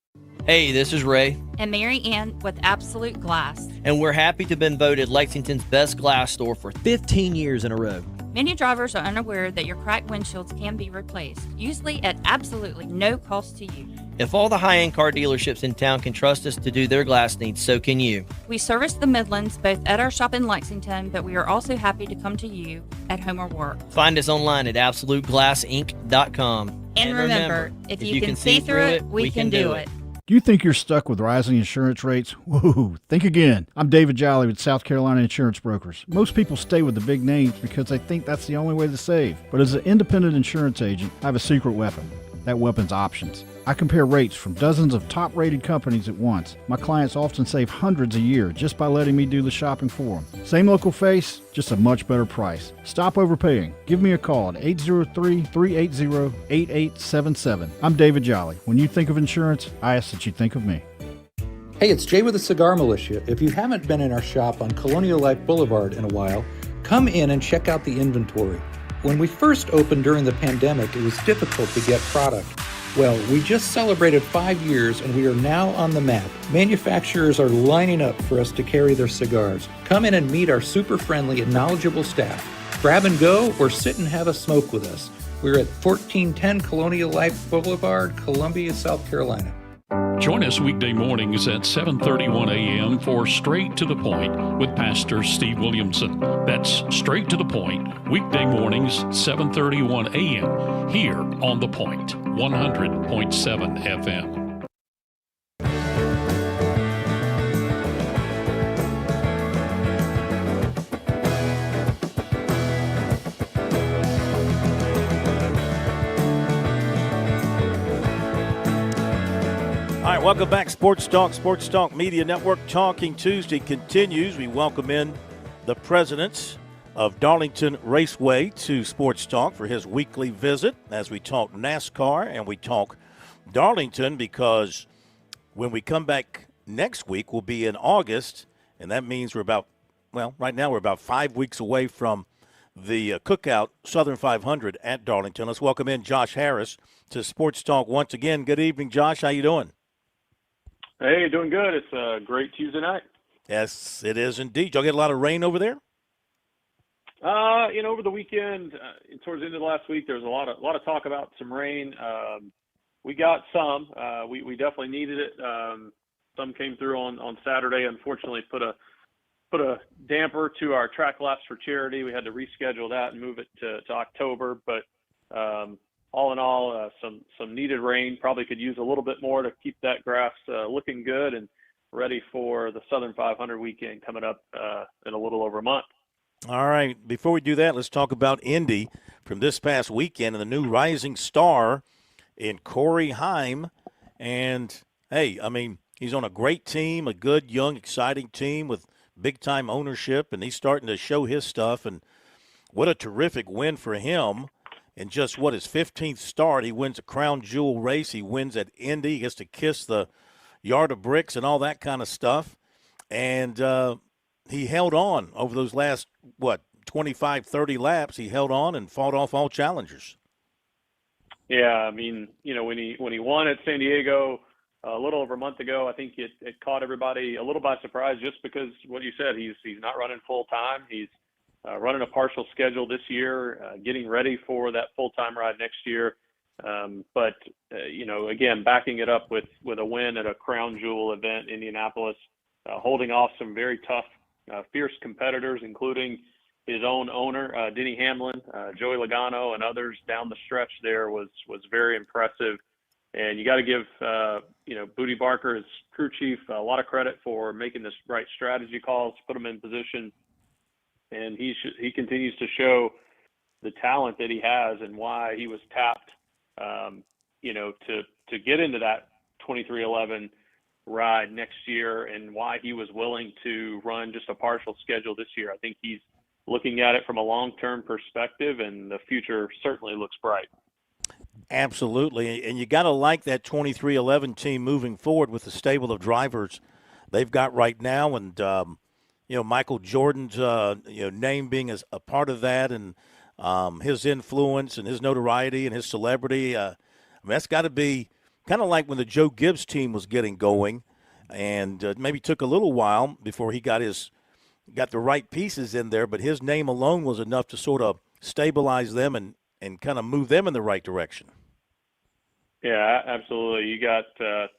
Hey, this is Ray. And Mary Ann with Absolute Glass. And we're happy to have been voted Lexington's best glass store for 15 years in a row. Many drivers are unaware that your cracked windshields can be replaced, usually at absolutely no cost to you. If all the high-end car dealerships in town can trust us to do their glass needs, so can you. We service the Midlands both at our shop in Lexington, but we are also happy to come to you at home or work. Find us online at AbsoluteGlassInc.com. And remember, if you can see through it, we can do it. Do you think you're stuck with rising insurance rates? Whoa, think again. I'm David Jolly with South Carolina Insurance Brokers. Most people stay with the big names because they think that's the only way to save. But as an independent insurance agent, I have a secret weapon. That weapon's options. I compare rates from dozens of top-rated companies at once. My clients often save hundreds a year just by letting me do the shopping for them. Same local face, just a much better price. Stop overpaying. Give me a call at 803-380-8877. I'm David Jolly. When you think of insurance, I ask that you think of me. Hey, it's Jay with the Cigar Militia. If you haven't been in our shop on Colonial Life Boulevard in a while, come in and check out the inventory. When we first opened during the pandemic, it was difficult to get product. Well, we just celebrated 5 years and we are now on the map. Manufacturers are lining up for us to carry their cigars. Come in and meet our super friendly and knowledgeable staff. Grab and go or sit and have a smoke with us. We're at 1410 Colonial Life Boulevard, Columbia, South Carolina. Join us weekday mornings at 7:31 a.m. for Straight to the Point with Pastor Steve Williamson. That's Straight to the Point, weekday mornings, 7:31 a.m. here on The Point, 100.7 FM. All right, welcome back. Sports Talk Media Network. Talking Tuesday continues. We welcome in the president of Darlington Raceway to Sports Talk for his weekly visit as we talk NASCAR and we talk Darlington, because when we come back next week, we'll be in August, and that means right now we're about 5 weeks away from the Cookout Southern 500 at Darlington. Let's welcome in Josh Harris to Sports Talk once again. Good evening, Josh. How you doing? Hey, doing good. It's a great Tuesday night. Yes, it is indeed. Y'all get a lot of rain over there? Over the weekend, towards the end of the last week, there was a lot of talk about some rain. We got some. We definitely needed it. Some came through on Saturday. Unfortunately, put a damper to our track laps for charity. We had to reschedule that and move it to October. But all in all, some needed rain. Probably could use a little bit more to keep that grass looking good and ready for the Southern 500 weekend coming up in a little over a month. All right. Before we do that, let's talk about Indy from this past weekend and the new rising star in Corey Heim. And, hey, I mean, he's on a great team, a good, young, exciting team with big-time ownership, and he's starting to show his stuff. And what a terrific win for him. In just, his 15th start, he wins a crown jewel race. He wins at Indy. He gets to kiss the yard of bricks and all that kind of stuff. And he held on over those last, 25, 30 laps. He held on and fought off all challengers. Yeah, I mean, when he won at San Diego a little over a month ago, I think it caught everybody a little by surprise just because what you said, he's not running full time. He's running a partial schedule this year, getting ready for that full-time ride next year. But again, backing it up with a win at a crown jewel event, Indianapolis, holding off some very tough, fierce competitors, including his own owner, Denny Hamlin, Joey Logano, and others down the stretch there was very impressive. And you got to give, Booty Barker, his crew chief, a lot of credit for making the right strategy calls, put him in position. And he continues to show the talent that he has and why he was tapped, to get into that 2311 ride next year and why he was willing to run just a partial schedule this year. I think he's looking at it from a long-term perspective, and the future certainly looks bright. Absolutely, and you got to like that 2311 team moving forward with the stable of drivers they've got right now, and Michael Jordan's name being a part of that, and his influence and his notoriety and his celebrity. That's got to be kind of like when the Joe Gibbs team was getting going, and maybe took a little while before he got the right pieces in there, but his name alone was enough to sort of stabilize them and kind of move them in the right direction. Yeah, absolutely. You got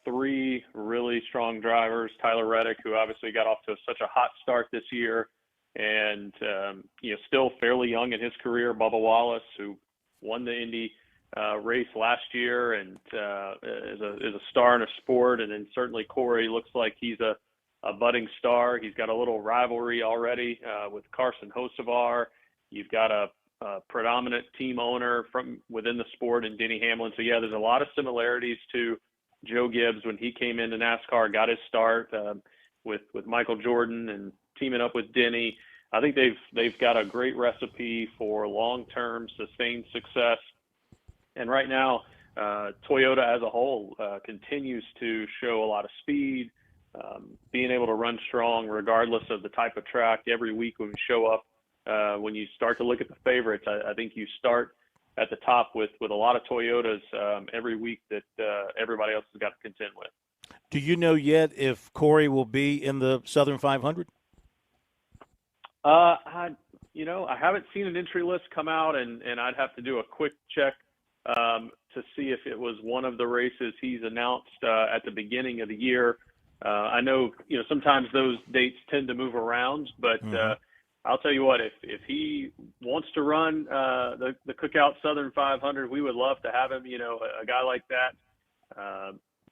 three really strong drivers. Tyler Reddick, who obviously got off to such a hot start this year, and still fairly young in his career. Bubba Wallace, who won the Indy race last year and is a star in a sport. And then certainly Corey looks like he's a budding star. He's got a little rivalry already with Carson Hocevar. You've got a predominant team owner from within the sport in Denny Hamlin. So, yeah, there's a lot of similarities to Joe Gibbs when he came into NASCAR, got his start with Michael Jordan and teaming up with Denny. I think they've got a great recipe for long-term sustained success. And right now, Toyota as a whole continues to show a lot of speed, being able to run strong regardless of the type of track. Every week when we show up, when you start to look at the favorites, I think you start at the top with a lot of Toyotas every week that everybody else has got to contend with. Do you know yet if Corey will be in the Southern 500? I haven't seen an entry list come out, and I'd have to do a quick check to see if it was one of the races he's announced at the beginning of the year. I know, sometimes those dates tend to move around, but I'll tell you what, if he wants to run the Cookout Southern 500, we would love to have him. A guy like that,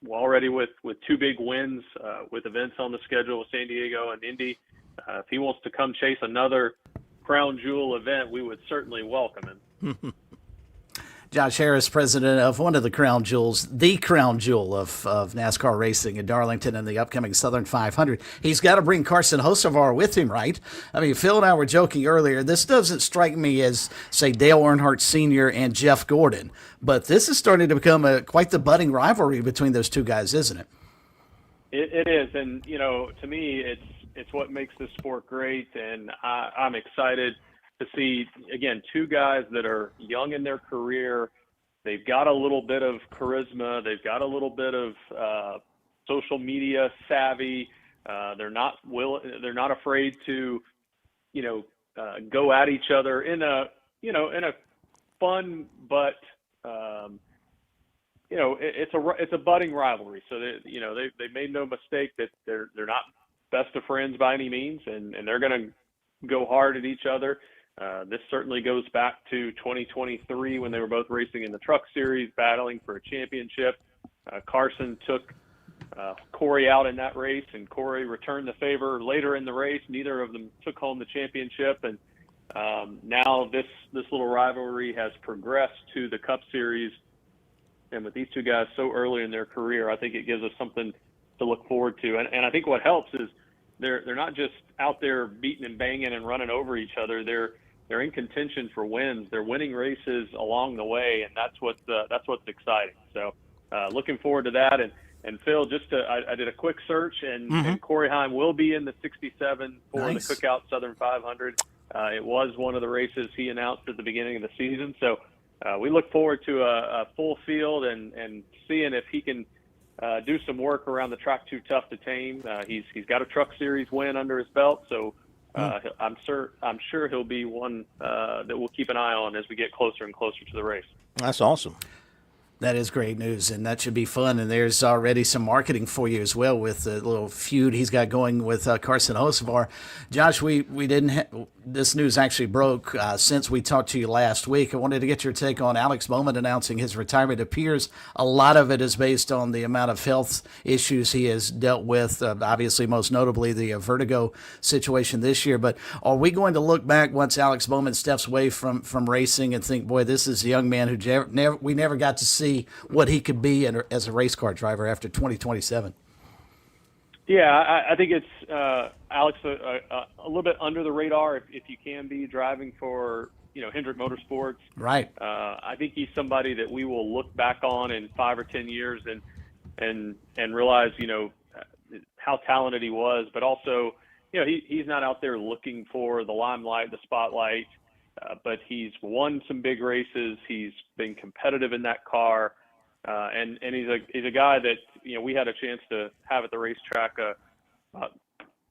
already with two big wins with events on the schedule with San Diego and Indy. If he wants to come chase another crown jewel event, we would certainly welcome him. Josh Harris, president of one of the crown jewels, the crown jewel of NASCAR racing in Darlington in the upcoming Southern 500. He's got to bring Carson Hocevar with him, right? I mean, Phil and I were joking earlier. This doesn't strike me as, say, Dale Earnhardt Sr. and Jeff Gordon, but this is starting to become quite the budding rivalry between those two guys, isn't it? It is, and to me, it's what makes this sport great, and I'm excited to see, again, two guys that are young in their career. They've got a little bit of charisma. They've got a little bit of social media savvy. They're not afraid to, go at each other in a fun, but it's a budding rivalry. So they made no mistake that they're not best of friends by any means, and they're going to go hard at each other. This certainly goes back to 2023 when they were both racing in the Truck Series, battling for a championship. Carson took Corey out in that race, and Corey returned the favor later in the race. Neither of them took home the championship, and now this little rivalry has progressed to the Cup Series. And with these two guys so early in their career, I think it gives us something to look forward to. And I think what helps is they're not just out there beating and banging and running over each other. They're in contention for wins. They're winning races along the way, and that's what's exciting. So looking forward to that. And Phil, I did a quick search, and Corey Heim will be in the 67 for Nice. the Cookout Southern 500. It was one of the races he announced at the beginning of the season. So we look forward to a full field and seeing if he can do some work around the track too tough to tame. He's got a Truck Series win under his belt, so I'm sure he'll be one that we'll keep an eye on as we get closer and closer to the race. That's awesome. That is great news, and that should be fun. And there's already some marketing for you as well with the little feud he's got going with Carson Hocevar. Josh, we didn't. This news actually broke since we talked to you last week. I wanted to get your take on Alex Bowman announcing his retirement. It appears a lot of it is based on the amount of health issues he has dealt with, obviously most notably the vertigo situation this year. But are we going to look back once Alex Bowman steps away from racing and think, boy, this is a young man who we never got to see what he could be as a race car driver after 2027? Yeah, I think it's Alex a little bit under the radar if you can be driving for Hendrick Motorsports. Right. I think he's somebody that we will look back on in 5 or 10 years and realize how talented he was, but also he's not out there looking for the limelight, the spotlight, but he's won some big races. He's been competitive in that car. And he's a guy that we had a chance to have at the racetrack about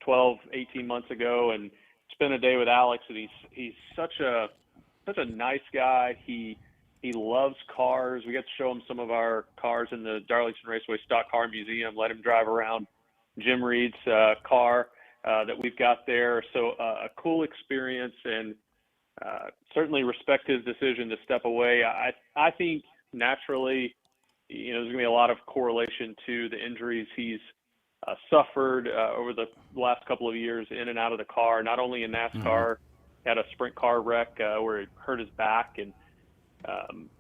12, 18 months ago, and spent a day with Alex. And he's such a nice guy. He loves cars. We got to show him some of our cars in the Darlington Raceway Stock Car Museum. Let him drive around Jim Reed's car that we've got there. So a cool experience, and certainly respect his decision to step away. I think naturally, there's going to be a lot of correlation to the injuries he's suffered over the last couple of years in and out of the car, not only in NASCAR, had a sprint car wreck where he hurt his back. And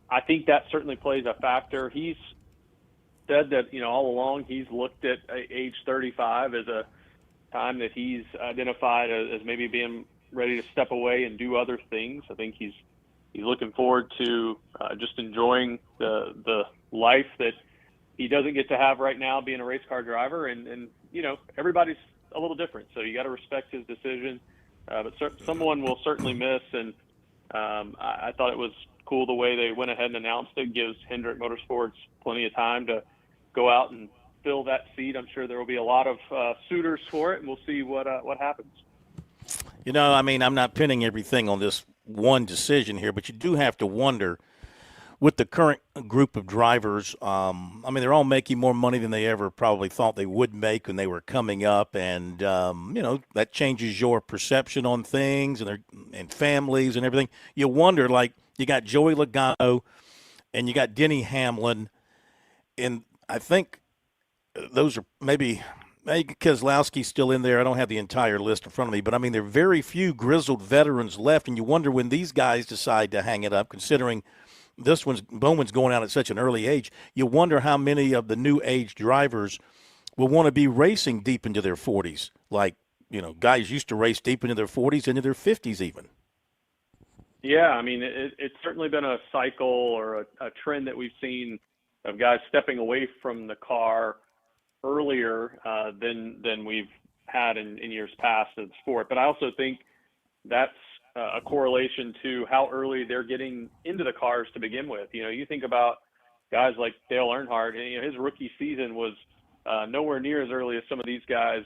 I think that certainly plays a factor. He's said that, all along he's looked at age 35 as a time that he's identified as maybe being ready to step away and do other things. I think he's looking forward to just enjoying the life that he doesn't get to have right now being a race car driver. And everybody's a little different, so you got to respect his decision. But someone will certainly miss. And I thought it was cool the way they went ahead and announced it. Gives Hendrick Motorsports plenty of time to go out and fill that seat. I'm sure there will be a lot of suitors for it, and we'll see what happens. I'm not pinning everything on this one decision here, but you do have to wonder with the current group of drivers. They're all making more money than they ever probably thought they would make when they were coming up, and that changes your perception on things and families and everything. You wonder, like, you got Joey Logano and you got Denny Hamlin, and I think those are maybe Keselowski's still in there. I don't have the entire list in front of me, but there are very few grizzled veterans left, and you wonder when these guys decide to hang it up, considering Bowman's going out at such an early age. You wonder how many of the new age drivers will want to be racing deep into their 40s. Like, guys used to race deep into their 40s, into their 50s even. Yeah, it's certainly been a cycle or a trend that we've seen of guys stepping away from the car earlier than we've had in years past in the sport. But I also think that's a correlation to how early they're getting into the cars to begin with. You think about guys like Dale Earnhardt, and his rookie season was nowhere near as early as some of these guys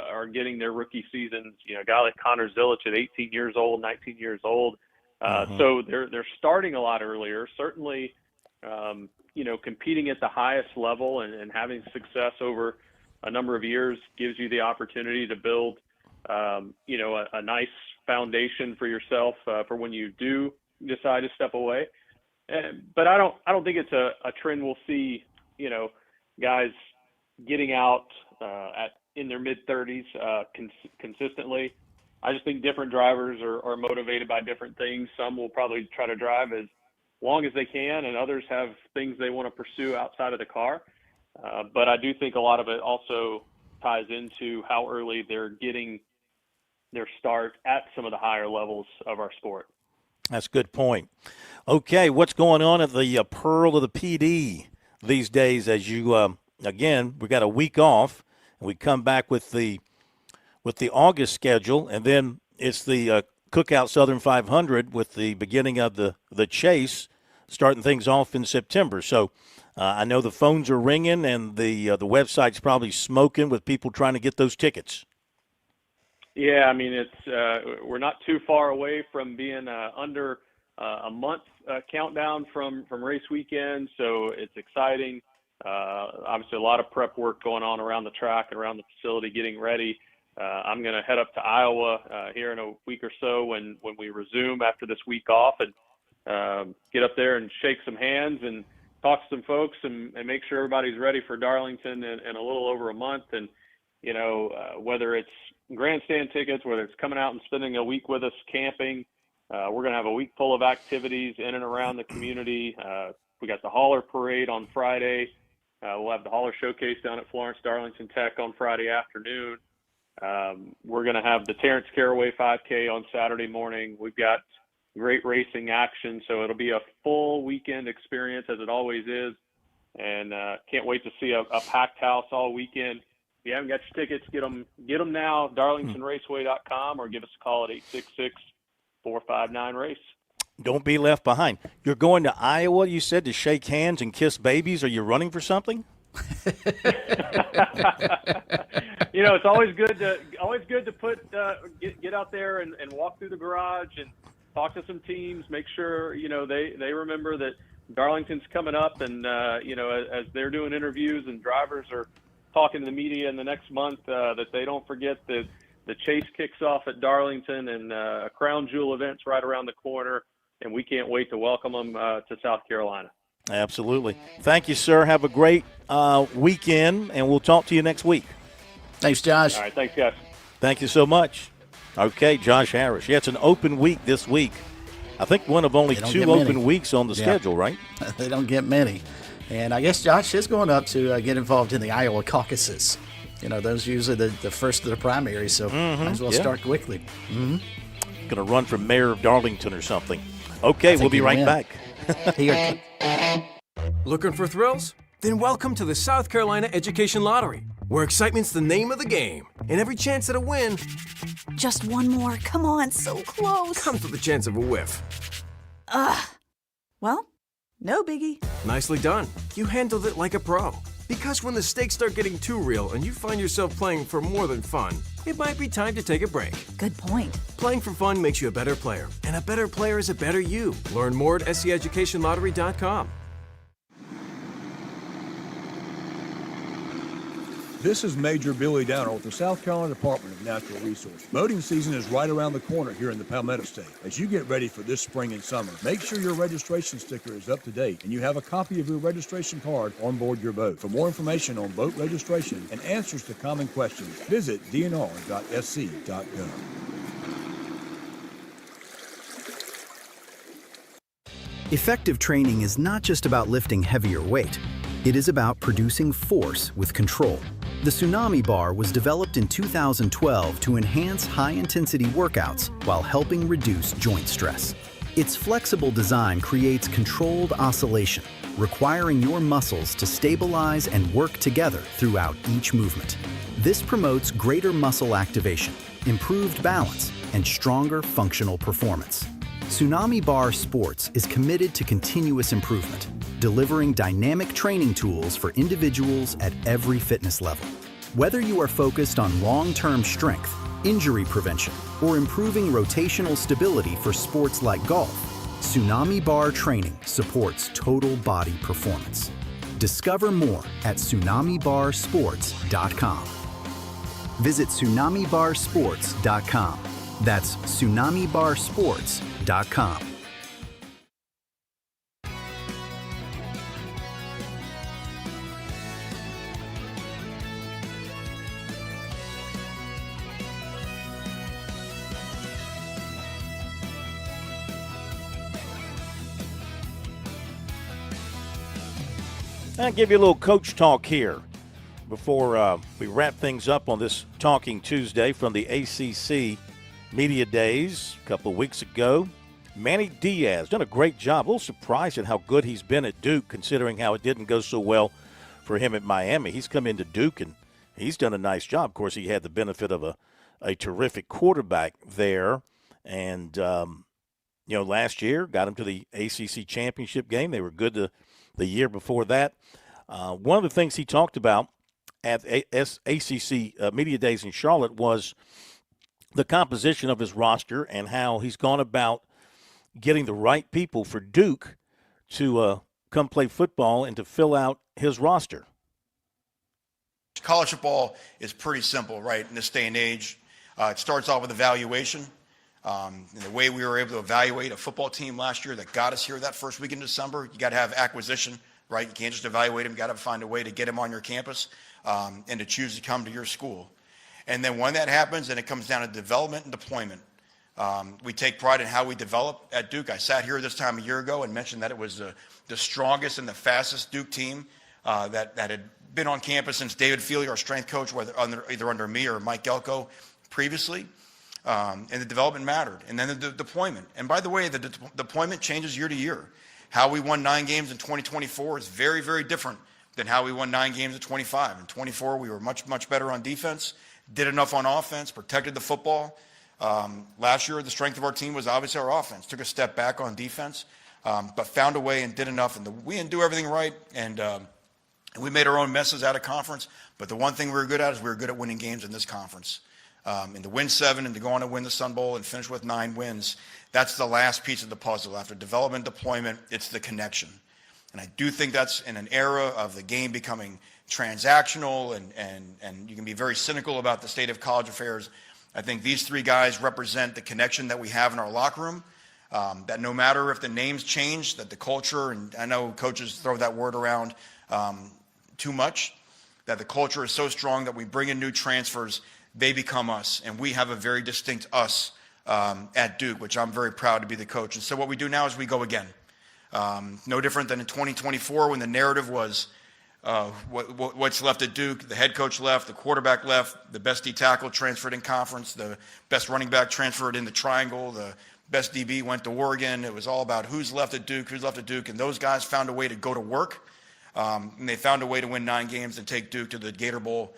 are getting their rookie seasons. A guy like Connor Zilic at 18 years old, 19 years old. So they're starting a lot earlier. Certainly, competing at the highest level and having success over a number of years gives you the opportunity to build, a nice foundation for yourself for when you do decide to step away. But I don't think it's a trend we'll see, guys getting out in their mid-30s consistently. I just think different drivers are motivated by different things. Some will probably try to drive as long as they can, and others have things they want to pursue outside of the car. But I do think a lot of it also ties into how early they're getting their start at some of the higher levels of our sport. That's a good point. Okay, what's going on at the Pearl of the PD these days? As you again, we got a week off, and we come back with the August schedule, and then it's the Cookout Southern 500 with the beginning of the chase, starting things off in September. So I know the phones are ringing, and the website's probably smoking with people trying to get those tickets. Yeah, it's we're not too far away from being under a month countdown from race weekend, so it's exciting. Obviously, a lot of prep work going on around the track and around the facility, getting ready. I'm going to head up to Iowa here in a week or so when we resume after this week off, and get up there and shake some hands and talk to some folks and make sure everybody's ready for Darlington in a little over a month. And whether it's grandstand tickets, whether it's coming out and spending a week with us camping, we're going to have a week full of activities in and around the community. We got the Hauler Parade on Friday. We'll have the Hauler Showcase down at Florence Darlington Tech on Friday afternoon. We're going to have the Terrence Caraway 5K on Saturday morning. We've got great racing action, so it'll be a full weekend experience as it always is. And can't wait to see a packed house all weekend. If you haven't got your tickets, get them now, darlingtonraceway.com, or give us a call at 866-459-RACE. Don't be left behind. You're going to Iowa, you said, to shake hands and kiss babies. Are you running for something? It's always good to put get out there and walk through the garage and talk to some teams, make sure they remember that Darlington's coming up, and as they're doing interviews and drivers are talking to the media in the next month, that they don't forget that the chase kicks off at Darlington, and a crown jewel event's right around the corner, and we can't wait to welcome them to South Carolina. Absolutely. Thank you, sir. Have a great weekend, and we'll talk to you next week. Thanks, Josh. All right, thanks, guys. Thank you so much. Okay, Josh Harris. Yeah, it's an open week this week. I think one of only 2 open weeks on the schedule, right? They don't get many. And I guess Josh is going up to get involved in the Iowa caucuses. You know, those usually the first of the primary, so might as well start quickly. Going to run for mayor of Darlington or something. Okay, we'll be right back. Looking for thrills? Then welcome to the South Carolina Education Lottery, where excitement's the name of the game, and every chance at a win Just one more. Come on, so close. comes with the chance of a whiff. Ugh. Well, no biggie. Nicely done. You handled it like a pro. Because when the stakes start getting too real and you find yourself playing for more than fun, it might be time to take a break. Good point. Playing for fun makes you a better player, and a better player is a better you. Learn more at SCEducationLottery.com. This is Major Billy Downer with the South Carolina Department of Natural Resources. Boating season is right around the corner here in the Palmetto State. As you get ready for this spring and summer, make sure your registration sticker is up to date and you have a copy of your registration card on board your boat. For more information on boat registration and answers to common questions, visit dnr.sc.gov. Effective training is not just about lifting heavier weight. It is about producing force with control. The Tsunami Bar was developed in 2012 to enhance high-intensity workouts while helping reduce joint stress. Its flexible design creates controlled oscillation, requiring your muscles to stabilize and work together throughout each movement. This promotes greater muscle activation, improved balance, and stronger functional performance. Tsunami Bar Sports is committed to continuous improvement, delivering dynamic training tools for individuals at every fitness level. Whether you are focused on long-term strength, injury prevention, or improving rotational stability for sports like golf, Tsunami Bar training supports total body performance. Discover more at TsunamiBarSports.com. Visit TsunamiBarSports.com. That's TsunamiBarSports.com. I'll give you a little coach talk here before we wrap things up on this Talking Tuesday from the ACC Media Days a couple of weeks ago. Manny Diaz done a great job. A little surprised at how good he's been at Duke, considering how it didn't go so well for him at Miami. He's come into Duke, and he's done a nice job. Of course, he had the benefit of a terrific quarterback there. And, last year got him to the ACC championship game. They were good the year before that. One of the things he talked about at ACC Media Days in Charlotte was the composition of his roster and how he's gone about getting the right people for Duke to come play football and to fill out his roster. College football is pretty simple, right, in this day and age. It starts off with evaluation. And the way we were able to evaluate a football team last year that got us here that first week in December, you got to have acquisition, right? You can't just evaluate them. You got to find a way to get them on your campus and to choose to come to your school. And then when that happens, then it comes down to development and deployment. We take pride in how we develop at Duke. I sat here this time a year ago and mentioned that it was the strongest and the fastest Duke team that had been on campus since David Feely, our strength coach, either under me or Mike Gelko previously. And the development mattered. And then the deployment. And by the way, the deployment changes year to year. How we won 9 games in 2024 is very, very different than how we won 9 games in 25. In 24, we were much, much better on defense, did enough on offense, protected the football. Last year, the strength of our team was obviously our offense. Took a step back on defense, but found a way and did enough. And we didn't do everything right, and we made our own messes out of conference. But the one thing we were good at is we were good at winning games in this conference. And to win 7 and to go on to win the Sun Bowl and finish with 9 wins, that's the last piece of the puzzle. After development, deployment, it's the connection. And I do think that's in an era of the game becoming transactional and you can be very cynical about the state of college affairs. I think these 3 guys represent the connection that we have in our locker room. That no matter if the names change, that the culture, and I know coaches throw that word around too much, that the culture is so strong that we bring in new transfers, they become us, and we have a very distinct us at Duke, which I'm very proud to be the coach. And so what we do now is we go again. No different than in 2024 when the narrative was what's left at Duke. The head coach left, the quarterback left, the best D tackle transferred in conference, the best running back transferred in the triangle, the best DB went to Oregon. It was all about who's left at Duke, and those guys found a way to go to work, and they found a way to win 9 games and take Duke to the Gator Bowl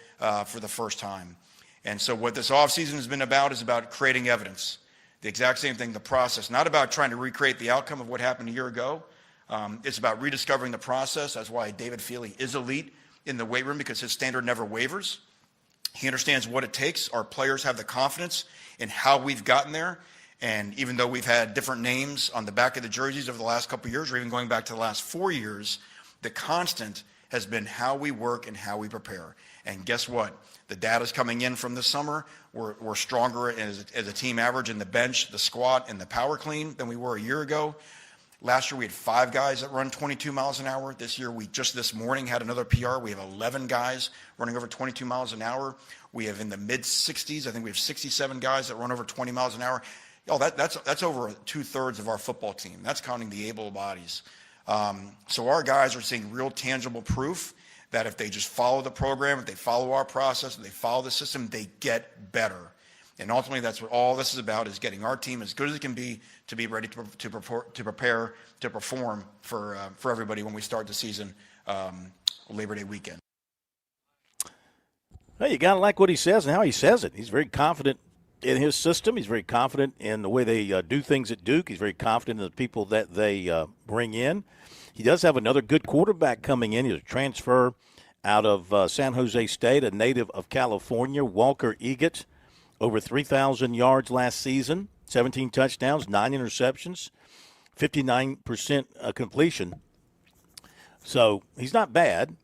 for the first time. And so what this offseason has been about is about creating evidence. The exact same thing, the process, not about trying to recreate the outcome of what happened a year ago. It's about rediscovering the process. That's why David Feely is elite in the weight room, because his standard never wavers. He understands what it takes. Our players have the confidence in how we've gotten there. And even though we've had different names on the back of the jerseys over the last couple of years, or even going back to the last 4 years, the constant has been how we work and how we prepare. And guess what? The data's coming in from this summer. We're stronger as a team average in the bench, the squat, and the power clean than we were a year ago. Last year we had 5 guys that run 22 miles an hour. This year we just this morning had another PR. We have 11 guys running over 22 miles an hour. We have in the mid-60s. I think we have 67 guys that run over 20 miles an hour. That's over 2/3 of our football team. That's counting the able bodies. So our guys are seeing real tangible proof that if they just follow the program, if they follow our process, if they follow the system, they get better. And ultimately, that's what all this is about, is getting our team as good as it can be to be ready to prepare, to perform for everybody when we start the season Labor Day weekend. Well, you got to like what he says and how he says it. He's very confident in his system. He's very confident in the way they do things at Duke. He's very confident in the people that they bring in. He does have another good quarterback coming in. He's a transfer out of San Jose State, a native of California, Walker Eggett. Over 3,000 yards last season, 17 touchdowns, 9 interceptions, 59% completion. So he's not bad.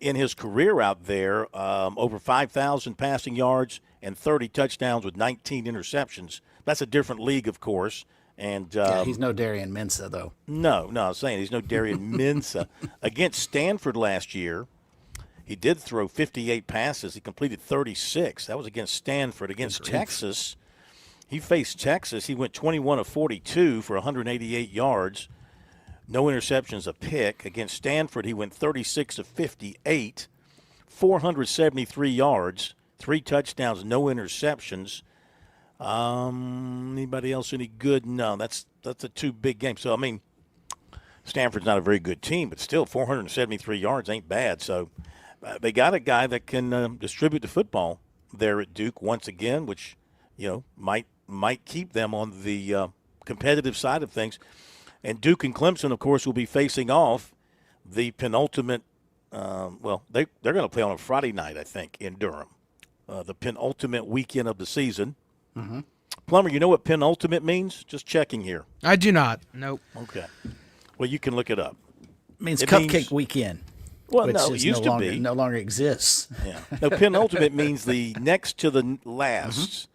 In his career out there, over 5,000 passing yards and 30 touchdowns with 19 interceptions. That's a different league, of course. And he's no Darian Mensah, though. No, I'm saying he's no Darian Mensah. Against Stanford last year, he did throw 58 passes. He completed 36. That was against Stanford. Against Texas, he faced Texas. He went 21 of 42 for 188 yards. No interceptions, a pick. Against Stanford, he went 36 of 58, 473 yards, 3 touchdowns, no interceptions. Anybody else any good? No, that's a 2 big games. So, I mean, Stanford's not a very good team, but still 473 yards ain't bad. So they got a guy that can distribute the football there at Duke once again, which, might keep them on the competitive side of things. And Duke and Clemson, of course, will be facing off the penultimate they're going to play on a Friday night, I think, in Durham, the penultimate weekend of the season. Mm-hmm. Plummer, you know what penultimate means? Just checking here. I do not. Nope. Okay. Well, you can look it up. It means cupcake weekend. Well, which no, it used to be. No longer exists. Yeah. No, penultimate means the next to the last. Mm-hmm.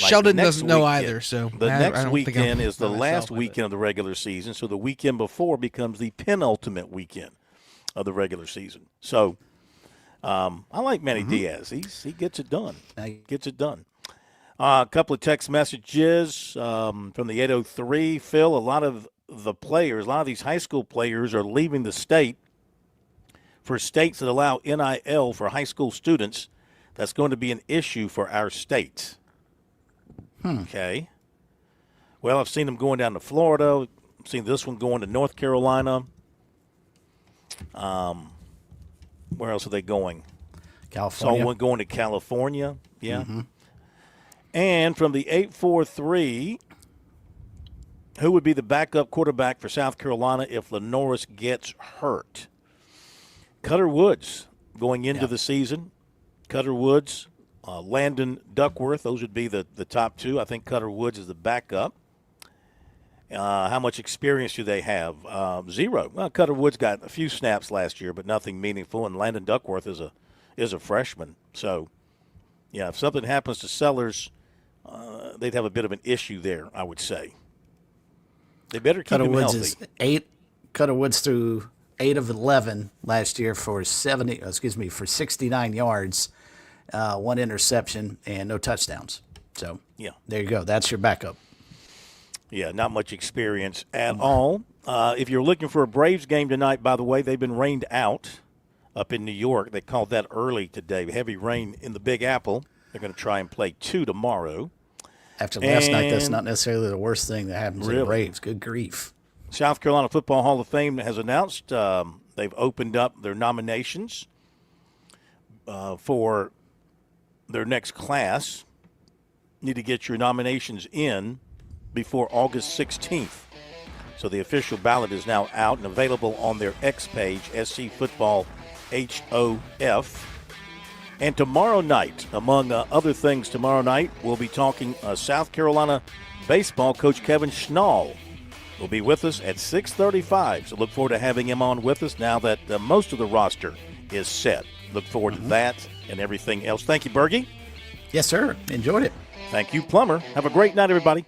Like Sheldon doesn't know either, so the next weekend is the last weekend of the regular season, so the weekend before becomes the penultimate weekend of the regular season. So I like Manny Diaz. He gets it done. Gets it done. A couple of text messages from the 803. Phil, a lot of these high school players are leaving the state for states that allow NIL for high school students. That's going to be an issue for our state. Okay. Well, I've seen them going down to Florida. I've seen this one going to North Carolina. Where else are they going? California. Saw one going to California. Yeah. Mm-hmm. And from the 843, who would be the backup quarterback for South Carolina if Lenoris gets hurt? Cutter Woods going into the season. Cutter Woods, Landon Duckworth, those would be the top 2. I think Cutter Woods is the backup. How much experience do they have? 0. Well, Cutter Woods got a few snaps last year, but nothing meaningful, and Landon Duckworth is a freshman. So, yeah, if something happens to Sellers, they'd have a bit of an issue there, I would say. They better keep him healthy. Cutter Woods threw 8 of 11 last year for 69 yards, 1 interception, and no touchdowns. So yeah, there you go. That's your backup. Yeah, not much experience at all. If you're looking for a Braves game tonight, by the way, they've been rained out up in New York. They called that early today. Heavy rain in the Big Apple. They're going to try and play 2 tomorrow. After last night, that's not necessarily the worst thing that happens to the Braves. Good grief. South Carolina Football Hall of Fame has announced they've opened up their nominations for their next class. Need to get your nominations in before August 16th. So the official ballot is now out and available on their X page, SC Football HOF. And tomorrow night, among other things tomorrow night, we'll be talking South Carolina baseball coach Kevin Schnall will be with us at 6:35. So look forward to having him on with us now that most of the roster is set. Look forward to that and everything else. Thank you, Bergie. Yes, sir. Enjoyed it. Thank you, Plummer. Have a great night, everybody.